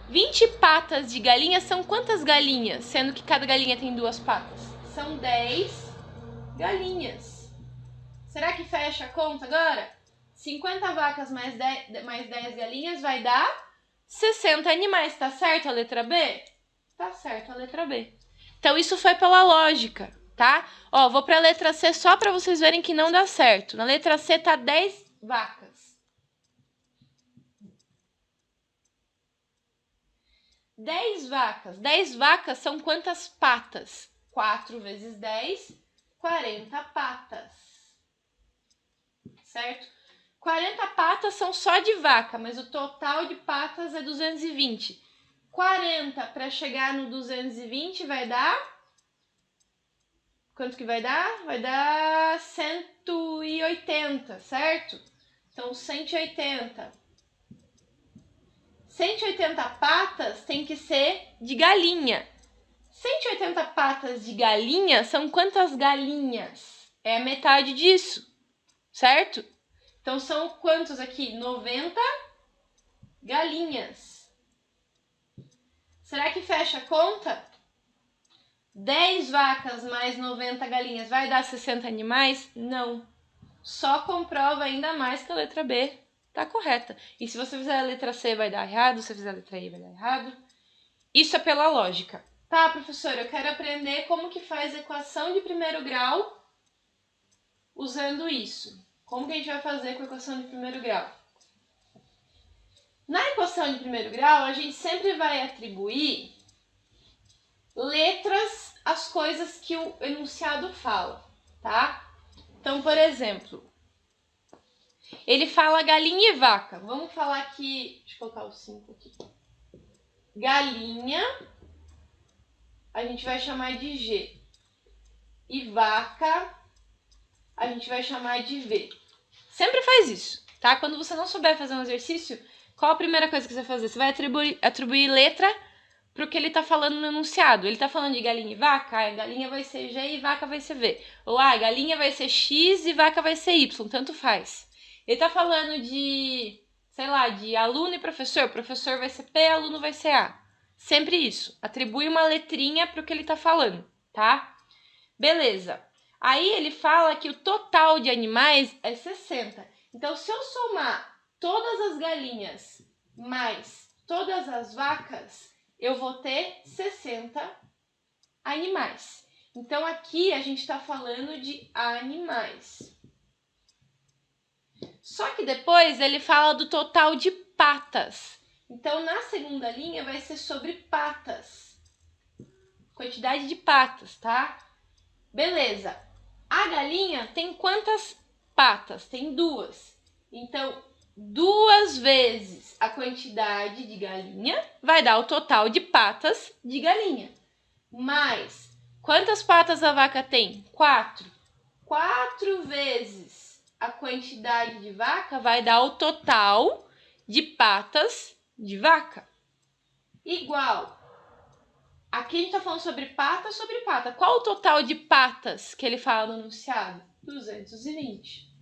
20 patas de galinha são quantas galinhas? Sendo que cada galinha tem 2 patas. São 10 galinhas. Será que fecha a conta agora? 50 vacas mais 10 galinhas vai dar 60 animais. Tá certo a letra B? Tá certo a letra B. Então isso foi pela lógica, tá? Ó, vou pra letra C só pra vocês verem que não dá certo. Na letra C tá 10 vacas. 10 vacas. 10 vacas são quantas patas? 4 vezes 10, 40 patas. Certo? 40 patas são só de vaca, mas o total de patas é 220. 40 para chegar no 220 vai dar... Quanto que vai dar? Vai dar 180, certo? Então, 180. 180 patas tem que ser de galinha. 180 patas de galinha são quantas galinhas? é a metade disso, certo? Então, são quantos aqui? 90 galinhas. Será que fecha a conta? 10 vacas mais 90 galinhas vai dar 60 animais? Não. Só comprova ainda mais que a letra B está correta. E se você fizer a letra C, vai dar errado. Se você fizer a letra I, vai dar errado. Isso é pela lógica. Tá, professora, eu quero aprender como que faz equação de primeiro grau usando isso. Como que a gente vai fazer com a equação de primeiro grau? Na equação de primeiro grau, a gente sempre vai atribuir letras às coisas que o enunciado fala, tá? Então, por exemplo, ele fala galinha e vaca. Vamos falar aqui, deixa eu colocar o 5 aqui. Galinha, a gente vai chamar de G. E vaca, a gente vai chamar de V. Sempre faz isso, tá? Quando você não souber fazer um exercício, qual a primeira coisa que você vai fazer? Você vai atribuir letra pro que ele tá falando no enunciado. Ele tá falando de galinha e vaca, galinha vai ser G e vaca vai ser V. Ou galinha vai ser X e vaca vai ser Y, tanto faz. Ele tá falando de, sei lá, de aluno e professor vai ser P, aluno vai ser A. Sempre isso. Atribui uma letrinha pro que ele tá falando, tá? Beleza. Aí ele fala que o total de animais é 60. Então, se eu somar todas as galinhas mais todas as vacas, eu vou ter 60 animais. Então, aqui a gente está falando de animais. Só que depois ele fala do total de patas. Então, na segunda linha vai ser sobre patas. Quantidade de patas, tá? Beleza. A galinha tem quantas patas? Tem 2. Então, 2 vezes a quantidade de galinha vai dar o total de patas de galinha. Mais, quantas patas a vaca tem? 4. 4 vezes a quantidade de vaca vai dar o total de patas de vaca. Igual. Aqui a gente está falando sobre pata. Qual o total de patas que ele fala no enunciado? 220.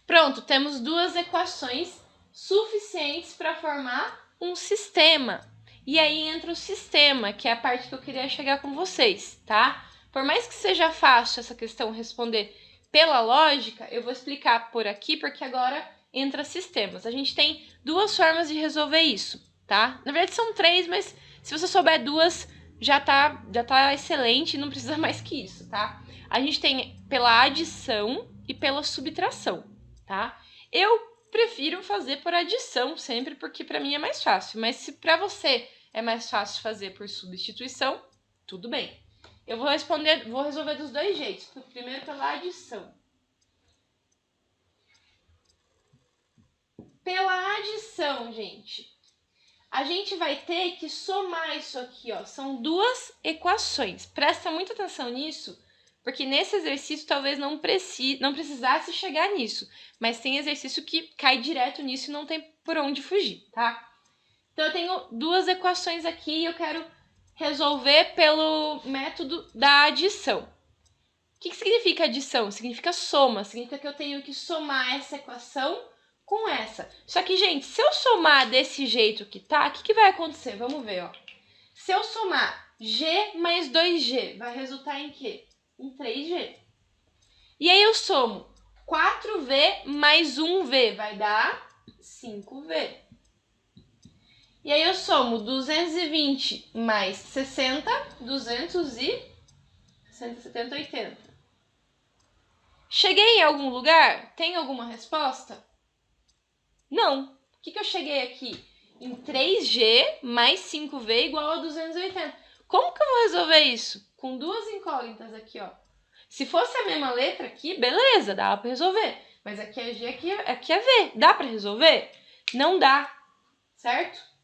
Pronto, temos 2 equações suficientes para formar um sistema. E aí entra o sistema, que é a parte que eu queria chegar com vocês, tá? Por mais que seja fácil essa questão responder pela lógica, eu vou explicar por aqui, porque agora entra sistemas. A gente tem 2 formas de resolver isso, tá? Na verdade são 3, mas se você souber 2, já tá excelente, não precisa mais que isso, tá? A gente tem pela adição e pela subtração, tá? Eu prefiro fazer por adição sempre, porque para mim é mais fácil. Mas se para você é mais fácil fazer por substituição, tudo bem. Eu vou resolver dos 2 jeitos. Primeiro pela adição. Pela adição, gente, a gente vai ter que somar isso aqui, ó. São 2 equações. Presta muita atenção nisso, porque nesse exercício talvez não precisasse chegar nisso. Mas tem exercício que cai direto nisso e não tem por onde fugir, tá? Então, eu tenho 2 equações aqui e eu quero resolver pelo método da adição. O que significa adição? Significa soma. Significa que eu tenho que somar essa equação com essa. Só que, gente, se eu somar desse jeito que tá, o que vai acontecer? Vamos ver, ó. Se eu somar G mais 2G, vai resultar em quê? Em 3G. E aí eu somo 4V mais 1V, vai dar 5V. E aí eu somo 220 mais 60, 170, 80. Cheguei em algum lugar? Tem alguma resposta? Não. O que eu cheguei aqui? Em 3G mais 5V igual a 280. Como que eu vou resolver isso? Com 2 incógnitas aqui, ó. Se fosse a mesma letra aqui, beleza, dá para resolver. Mas aqui é G, aqui é V. Dá para resolver? Não dá, certo?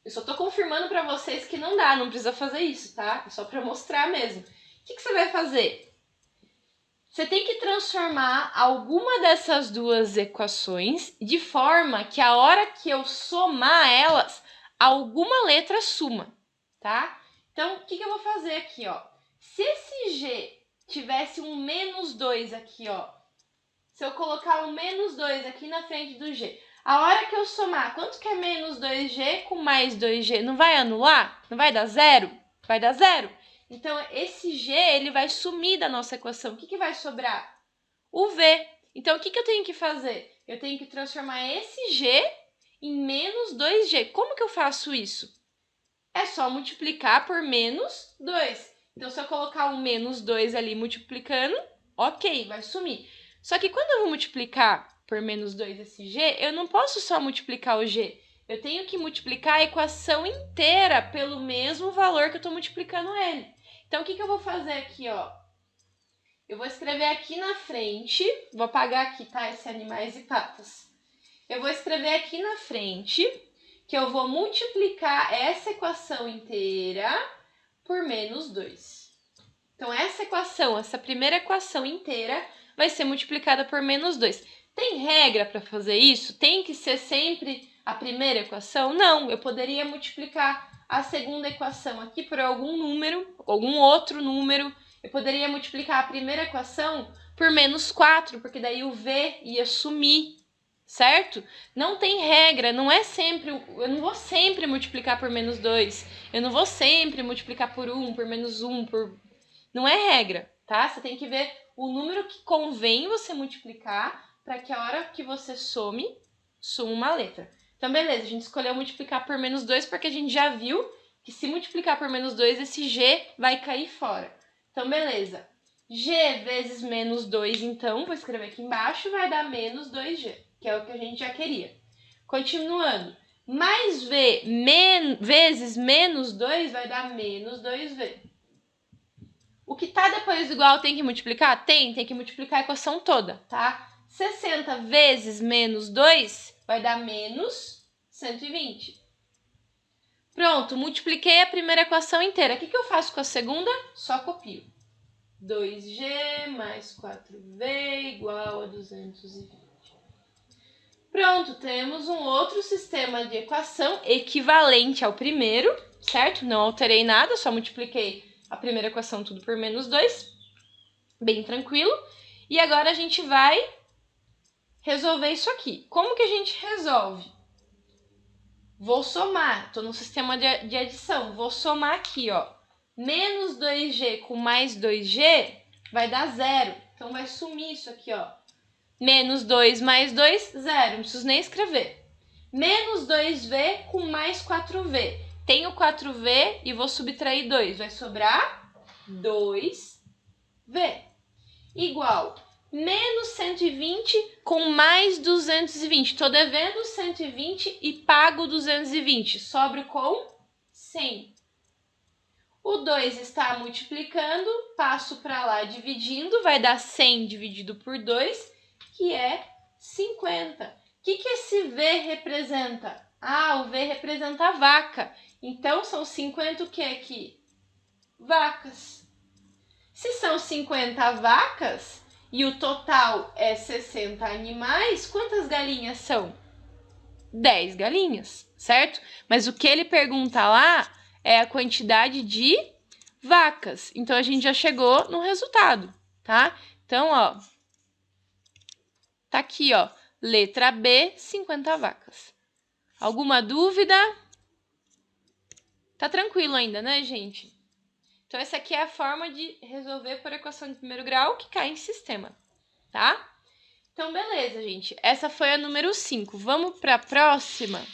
Eu só tô confirmando para vocês que não dá, não precisa fazer isso, tá? É só para mostrar mesmo. O que você vai fazer? Você tem que transformar alguma dessas 2 equações de forma que a hora que eu somar elas, alguma letra suma, tá? Então, o que eu vou fazer aqui, ó? Se esse G tivesse um menos 2 aqui, ó. Se eu colocar um menos 2 aqui na frente do G, a hora que eu somar, quanto que é menos 2G com mais 2G? Não vai anular? Não vai dar zero? Vai dar zero. Então, esse G, ele vai sumir da nossa equação. O que vai sobrar? O V. Então, o que eu tenho que fazer? Eu tenho que transformar esse G em menos 2G. Como que eu faço isso? É só multiplicar por menos 2. Então, se eu colocar um menos 2 ali multiplicando, ok, vai sumir. Só que quando eu vou multiplicar por menos 2 esse G, eu não posso só multiplicar o G. Eu tenho que multiplicar a equação inteira pelo mesmo valor que eu estou multiplicando ele. Então, o que eu vou fazer aqui, ó? Eu vou escrever aqui na frente, vou apagar aqui, tá? Esse animais e patas. Eu vou escrever aqui na frente que eu vou multiplicar essa equação inteira por menos 2. Então, essa primeira equação inteira vai ser multiplicada por menos 2. Tem regra para fazer isso? Tem que ser sempre a primeira equação? Não, eu poderia multiplicar a segunda equação aqui por algum número, algum outro número. Eu poderia multiplicar a primeira equação por menos 4, porque daí o V ia sumir, certo? Não tem regra, não é sempre, eu não vou sempre multiplicar por menos 2, eu não vou sempre multiplicar por 1, por menos 1, não é regra, tá? Você tem que ver o número que convém você multiplicar para que a hora que você suma uma letra. Então, beleza, a gente escolheu multiplicar por menos 2 porque a gente já viu que se multiplicar por menos 2, esse G vai cair fora. Então, beleza. G vezes menos 2, então, vou escrever aqui embaixo, vai dar menos 2G, que é o que a gente já queria. Continuando. Mais V vezes menos 2 vai dar menos 2V. O que tá depois do igual tem que multiplicar? Tem que multiplicar a equação toda, tá? 60 vezes menos 2 vai dar menos 120. Pronto, multipliquei a primeira equação inteira. O que eu faço com a segunda? Só copio. 2G mais 4V igual a 220. Pronto, temos um outro sistema de equação equivalente ao primeiro, certo? Não alterei nada, só multipliquei a primeira equação tudo por menos 2. Bem tranquilo. E agora a gente vai resolver isso aqui. Como que a gente resolve? Vou somar, estou no sistema de adição, vou somar aqui, ó. Menos 2G com mais 2G vai dar zero. Então, vai sumir isso aqui, ó. Menos 2 mais 2, zero. Não preciso nem escrever. Menos 2V com mais 4V. Tenho 4V e vou subtrair 2. Vai sobrar 2V. Igual menos 120 com mais 220. Estou devendo 120 e pago 220. Sobro com 100. O 2 está multiplicando, passo para lá dividindo, vai dar 100 dividido por 2, que é 50. O que esse V representa? Ah, o V representa a vaca. Então, são 50 o que aqui? Vacas. Se são 50 vacas e o total é 60 animais, quantas galinhas são? 10 galinhas, certo? Mas o que ele pergunta lá é a quantidade de vacas. Então, a gente já chegou no resultado, tá? Então, ó, tá aqui, ó, letra B, 50 vacas. Alguma dúvida? Tá tranquilo ainda, né, gente? Então, essa aqui é a forma de resolver por equação de primeiro grau que cai em sistema, tá? Então, beleza, gente. Essa foi a número 5. Vamos para a próxima?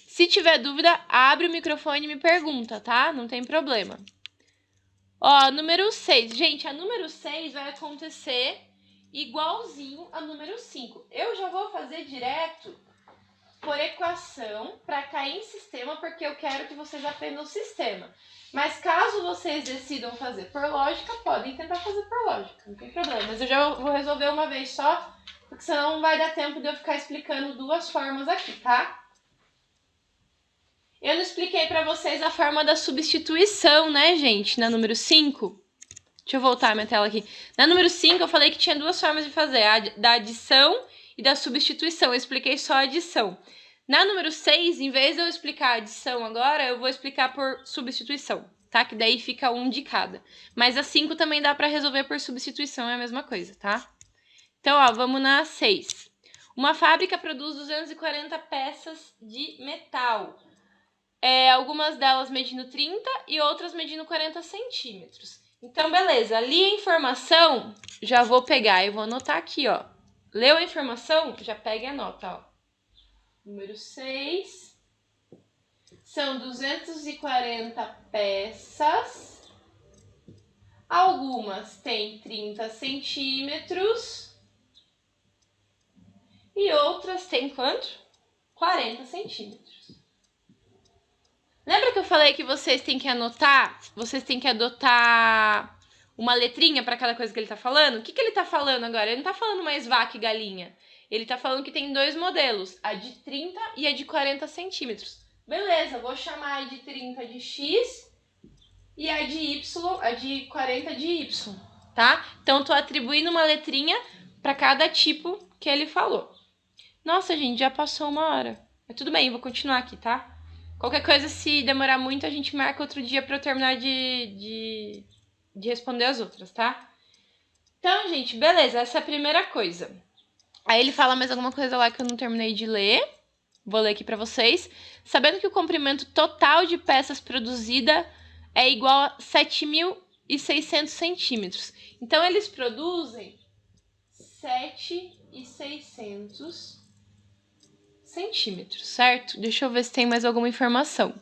Se tiver dúvida, abre o microfone e me pergunta, tá? Não tem problema. Ó, número 6. Gente, a número 6 vai acontecer igualzinho a número 5. Eu já vou fazer direto por equação para cair em sistema, porque eu quero que vocês aprendam o sistema. Mas caso vocês decidam fazer por lógica, podem tentar fazer por lógica, não tem problema. Mas eu já vou resolver uma vez só, porque senão não vai dar tempo de eu ficar explicando duas formas aqui, tá? Eu não expliquei para vocês a forma da substituição, né, gente? Na número 5. Deixa eu voltar a minha tela aqui. Na número 5, eu falei que tinha duas formas de fazer, a da adição e da substituição. Eu expliquei só a adição. Na número 6, em vez de eu explicar a adição agora, eu vou explicar por substituição, tá? Que daí fica um de cada. Mas a 5 também dá para resolver por substituição, é a mesma coisa, tá? Então, ó, vamos na 6. Uma fábrica produz 240 peças de metal. Algumas delas medindo 30 e outras medindo 40 centímetros. Então, beleza. Li a informação, já vou pegar e vou anotar aqui, ó. Leu a informação, já pega e anota, ó. Número 6. São 240 peças. Algumas têm 30 centímetros. E outras têm quanto? 40 centímetros. Lembra que eu falei que vocês têm que anotar? Vocês têm que adotar uma letrinha para cada coisa que ele tá falando? O que ele tá falando agora? Ele não tá falando mais vaca e galinha. Ele tá falando que tem dois modelos, a de 30 e a de 40 centímetros. Beleza, vou chamar a de 30 de X e a de Y, a de 40 de Y, tá? Então, tô atribuindo uma letrinha para cada tipo que ele falou. Nossa, gente, já passou 1 hora. Mas tudo bem, vou continuar aqui, tá? Qualquer coisa, se demorar muito, a gente marca outro dia pra eu terminar de responder as outras, tá? Então, gente, beleza, essa é a primeira coisa. Aí ele fala mais alguma coisa lá que eu não terminei de ler. Vou ler aqui pra vocês. Sabendo que o comprimento total de peças produzida é igual a 7.600 centímetros. Então, eles produzem 7.600 centímetros, certo? Deixa eu ver se tem mais alguma informação.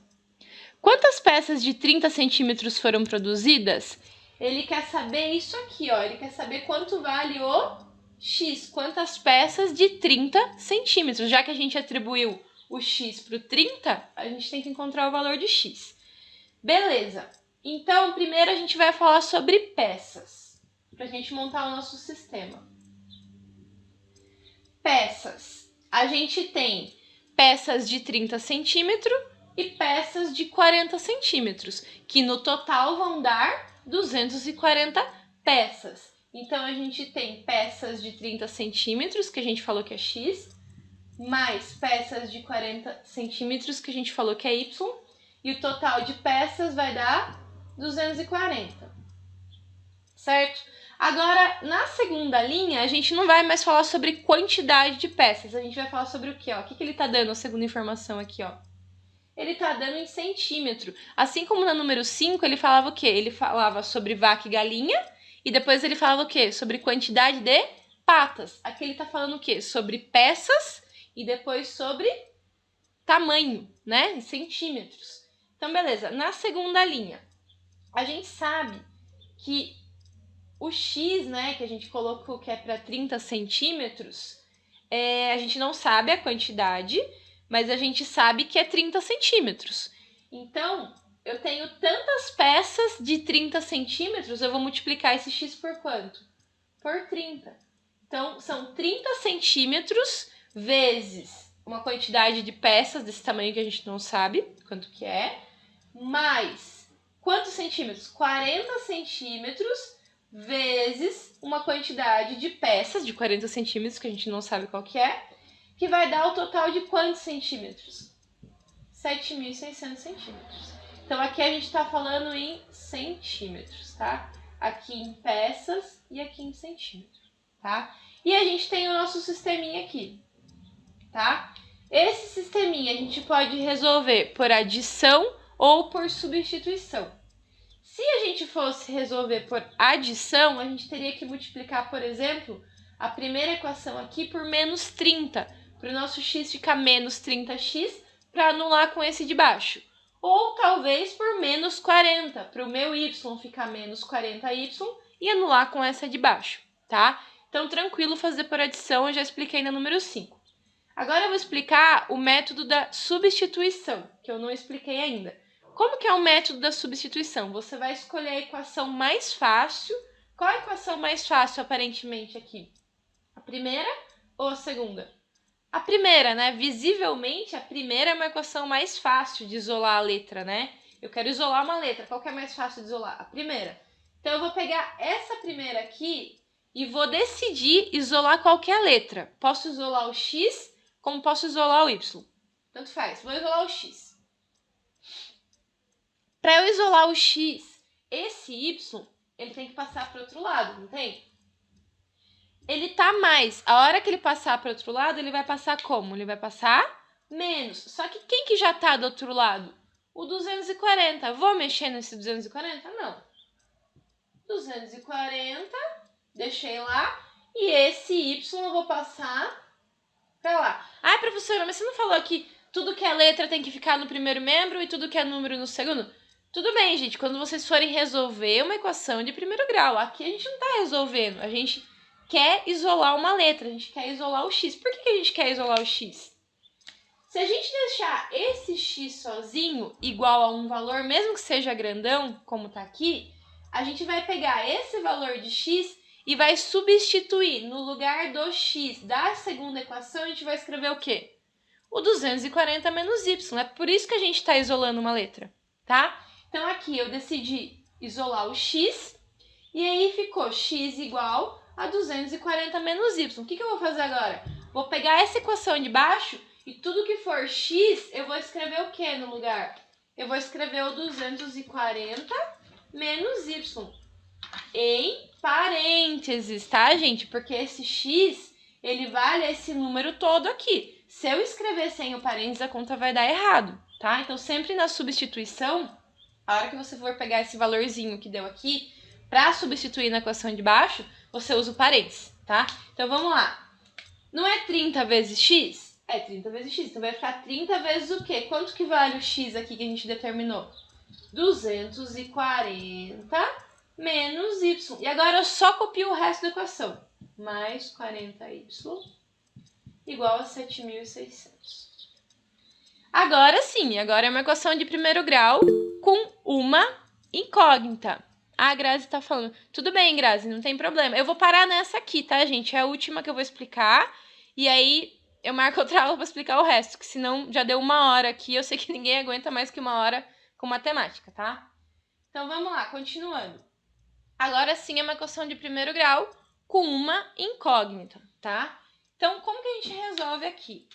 Quantas peças de 30 centímetros foram produzidas? Ele quer saber isso aqui, ó. Ele quer saber quanto vale o X. Quantas peças de 30 centímetros. Já que a gente atribuiu o X para o 30, a gente tem que encontrar o valor de X. Beleza. Então, primeiro a gente vai falar sobre peças, para a gente montar o nosso sistema. Peças. A gente tem peças de 30 centímetros e peças de 40 centímetros, que no total vão dar 240 peças. Então, a gente tem peças de 30 centímetros, que a gente falou que é X, mais peças de 40 centímetros, que a gente falou que é Y, e o total de peças vai dar 240, certo? Agora, na segunda linha, a gente não vai mais falar sobre quantidade de peças. A gente vai falar sobre o quê? Ó? O que ele tá dando, a segunda informação aqui, ó? Ele tá dando em centímetro. Assim como no número 5, ele falava o quê? Ele falava sobre vaca e galinha. E depois ele falava o quê? Sobre quantidade de patas. Aqui ele tá falando o quê? Sobre peças e depois sobre tamanho, né? Em centímetros. Então, beleza. Na segunda linha, a gente sabe que o X, né, que a gente colocou que é para 30 centímetros, a gente não sabe a quantidade, mas a gente sabe que é 30 centímetros. Então, eu tenho tantas peças de 30 centímetros, eu vou multiplicar esse X por quanto? Por 30. Então, são 30 centímetros vezes uma quantidade de peças desse tamanho que a gente não sabe quanto que é, mais quantos centímetros? 40 centímetros vezes uma quantidade de peças de 40 centímetros, que a gente não sabe qual que vai dar o total de quantos centímetros? 7.600 centímetros. Então, aqui a gente está falando em centímetros, tá? Aqui em peças e aqui em centímetros, tá? E a gente tem o nosso sisteminha aqui, tá? Esse sisteminha a gente pode resolver por adição ou por substituição. Se a gente fosse resolver por adição, a gente teria que multiplicar, por exemplo, a primeira equação aqui por menos 30, para o nosso x ficar menos 30x, para anular com esse de baixo. Ou talvez por menos 40, para o meu y ficar menos 40y e anular com essa de baixo, tá? Então, tranquilo fazer por adição, eu já expliquei no número 5. Agora eu vou explicar o método da substituição, que eu não expliquei ainda. Como que é o método da substituição? Você vai escolher a equação mais fácil. Qual a equação mais fácil, aparentemente, aqui? A primeira ou a segunda? A primeira, né? Visivelmente, a primeira é uma equação mais fácil de isolar a letra, né? Eu quero isolar uma letra. Qual que é mais fácil de isolar? A primeira. Então, eu vou pegar essa primeira aqui e vou decidir isolar qual que é a letra. Posso isolar o X, como posso isolar o Y. Tanto faz. Vou isolar o X. Para eu isolar o x, esse y, ele tem que passar para o outro lado, não tem? Ele tá mais. A hora que ele passar para o outro lado, ele vai passar como? Ele vai passar menos. Só que quem que já tá do outro lado? O 240. Vou mexer nesse 240? Não. 240, deixei lá. E esse y eu vou passar para lá. Ai, professora, mas você não falou que tudo que é letra tem que ficar no primeiro membro e tudo que é número no segundo? Tudo bem, gente. Quando vocês forem resolver uma equação de primeiro grau, aqui a gente não tá resolvendo. A gente quer isolar uma letra, a gente quer isolar o x. Por que a gente quer isolar o x? Se a gente deixar esse x sozinho igual a um valor, mesmo que seja grandão, como tá aqui, a gente vai pegar esse valor de x e vai substituir no lugar do x da segunda equação, a gente vai escrever o quê? O 240 menos y. É por isso que a gente está isolando uma letra, tá? Então aqui eu decidi isolar o x e aí ficou x igual a 240 menos y. O que eu vou fazer agora? Vou pegar essa equação de baixo e tudo que for x, eu vou escrever o que no lugar? Eu vou escrever o 240 menos y em parênteses, tá, gente? Porque esse x, ele vale esse número todo aqui. Se eu escrever sem o parênteses, a conta vai dar errado, tá? Então, sempre na substituição, a hora que você for pegar esse valorzinho que deu aqui, para substituir na equação de baixo, você usa o parênteses, tá? Então, vamos lá. Não é 30 vezes x? É 30 vezes x. Então, vai ficar 30 vezes o quê? Quanto que vale o x aqui que a gente determinou? 240 menos y. E agora eu só copio o resto da equação. Mais 40y igual a 7.600. Agora sim, agora é uma equação de primeiro grau com uma incógnita. A Grazi tá falando. Tudo bem, Grazi, não tem problema. Eu vou parar nessa aqui, tá, gente? É a última que eu vou explicar. E aí eu marco outra aula para explicar o resto, que senão já deu 1 hora aqui. Eu sei que ninguém aguenta mais que 1 hora com matemática, tá? Então vamos lá, continuando. Agora sim é uma equação de primeiro grau com uma incógnita, tá? Então, como que a gente resolve aqui?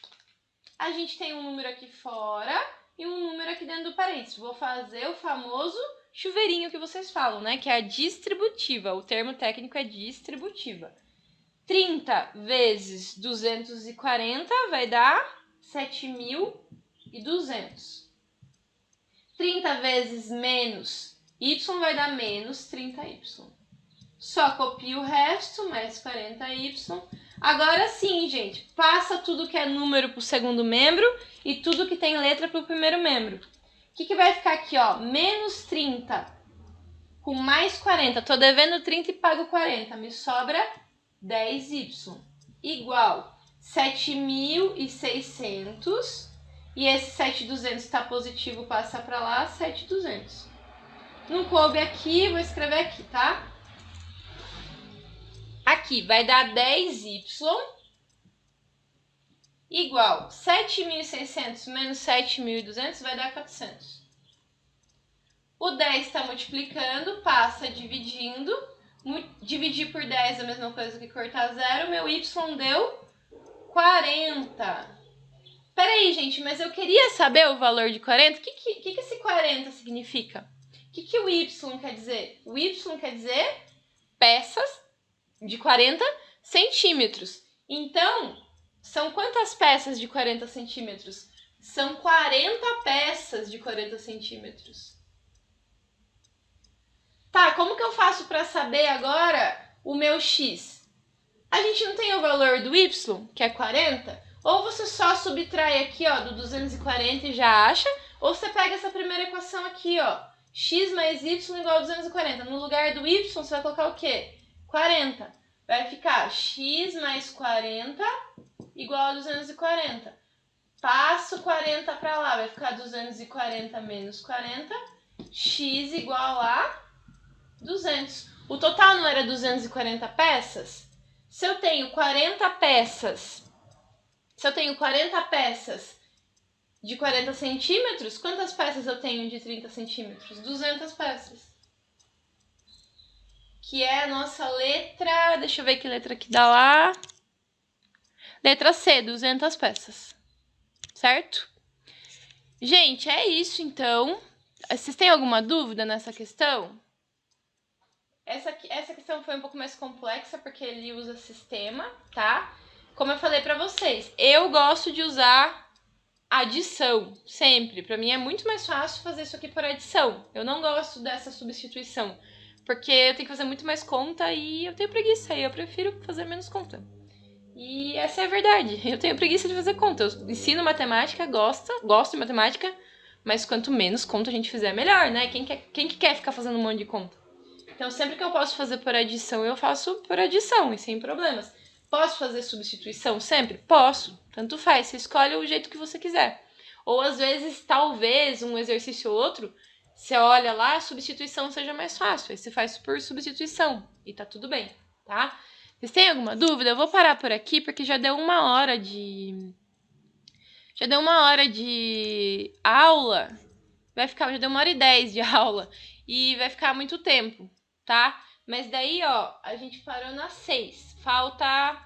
A gente tem um número aqui fora e um número aqui dentro do parênteses. Vou fazer o famoso chuveirinho que vocês falam, né? Que é a distributiva. O termo técnico é distributiva. 30 vezes 240 vai dar 7.200. 30 vezes menos y vai dar menos 30y. Só copio o resto, mais 40y. Agora sim, gente, passa tudo que é número para o segundo membro e tudo que tem letra para o primeiro membro. O que vai ficar aqui, ó? Menos 30 com mais 40. Tô devendo 30 e pago 40. Me sobra 10y. Igual 7.600. E esse 7.200 está positivo, passa para lá, 7.200. Não coube aqui, vou escrever aqui, tá? Aqui vai dar 10y igual 7.600 menos 7.200 vai dar 400. O 10 está multiplicando, passa dividindo. Dividir por 10 é a mesma coisa que cortar zero. Meu y deu 40. Peraí, gente, mas eu queria saber o valor de 40. O que esse 40 significa? O que o y quer dizer? O y quer dizer peças de 40 centímetros. Então, são quantas peças de 40 centímetros? São 40 peças de 40 centímetros. Tá, como que eu faço para saber agora o meu x? A gente não tem o valor do y, que é 40? Ou você só subtrai aqui, ó, do 240 e já acha, ou você pega essa primeira equação aqui, ó, x mais y igual a 240. No lugar do y, você vai colocar o quê? 40. Vai ficar x mais 40 igual a 240. Passo 40 para lá, vai ficar 240 menos 40, x igual a 200. O total não era 240 peças? Se eu tenho 40 peças... Se eu tenho 40 peças de 40 centímetros, quantas peças eu tenho de 30 centímetros? 200 peças. Que é a nossa letra... Deixa eu ver que letra que dá lá. Letra C, 200 peças. Certo? Gente, é isso então. Vocês têm alguma dúvida nessa questão? Essa questão foi um pouco mais complexa porque ele usa sistema, tá? Como eu falei pra vocês, eu gosto de usar adição, sempre. Pra mim é muito mais fácil fazer isso aqui por adição. Eu não gosto dessa substituição, porque eu tenho que fazer muito mais conta e eu tenho preguiça, e eu prefiro fazer menos conta. E essa é a verdade, eu tenho preguiça de fazer conta. Eu ensino matemática, gosto de matemática, mas quanto menos conta a gente fizer, melhor, né? Quem que quer ficar fazendo um monte de conta? Então, sempre que eu posso fazer por adição, eu faço por adição e sem problemas. Posso fazer substituição sempre? Posso. Tanto faz, você escolhe o jeito que você quiser. Ou, às vezes, talvez, um exercício ou outro, você olha lá, a substituição seja mais fácil. Aí você faz por substituição e tá tudo bem, tá? Vocês têm alguma dúvida? Eu vou parar por aqui, porque já deu 1 hora de... Já deu 1 hora de aula. Já deu 1h10 de aula. E vai ficar muito tempo, tá? Mas daí, ó, a gente parou nas 6. Falta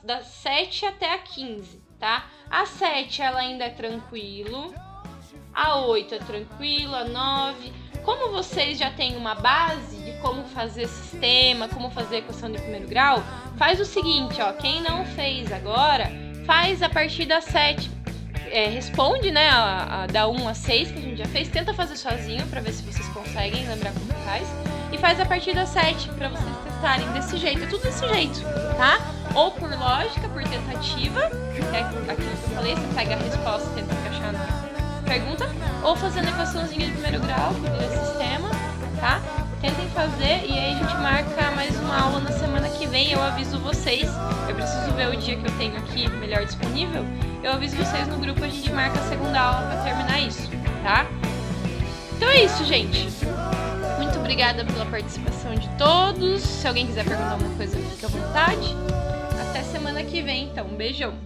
das 7 até a 15, tá? A 7, ela ainda é tranquilo. A 8 é tranquilo, a 9. Como vocês já têm uma base de como fazer sistema, como fazer equação de primeiro grau, faz o seguinte, ó. Quem não fez agora, faz a partir da 7. Responde, né, da 1 a 6 que a gente já fez. Tenta fazer sozinho pra ver se vocês conseguem lembrar como faz. E faz a partir da 7 pra vocês testarem desse jeito. É tudo desse jeito, tá? Ou por lógica, por tentativa, que é aquilo que eu falei, você pega a resposta e tenta encaixar na pergunta. Ou fazendo equaçãozinha de primeiro grau, por sistema, tá? Tentem fazer e aí a gente marca mais uma aula na semana que vem. Eu aviso vocês. Eu preciso ver o dia que eu tenho aqui melhor disponível. Eu aviso vocês no grupo, a gente marca a segunda aula pra terminar isso, tá? Então é isso, gente. Muito obrigada pela participação de todos. Se alguém quiser perguntar alguma coisa, fique à vontade. Até semana que vem, então. Um beijão.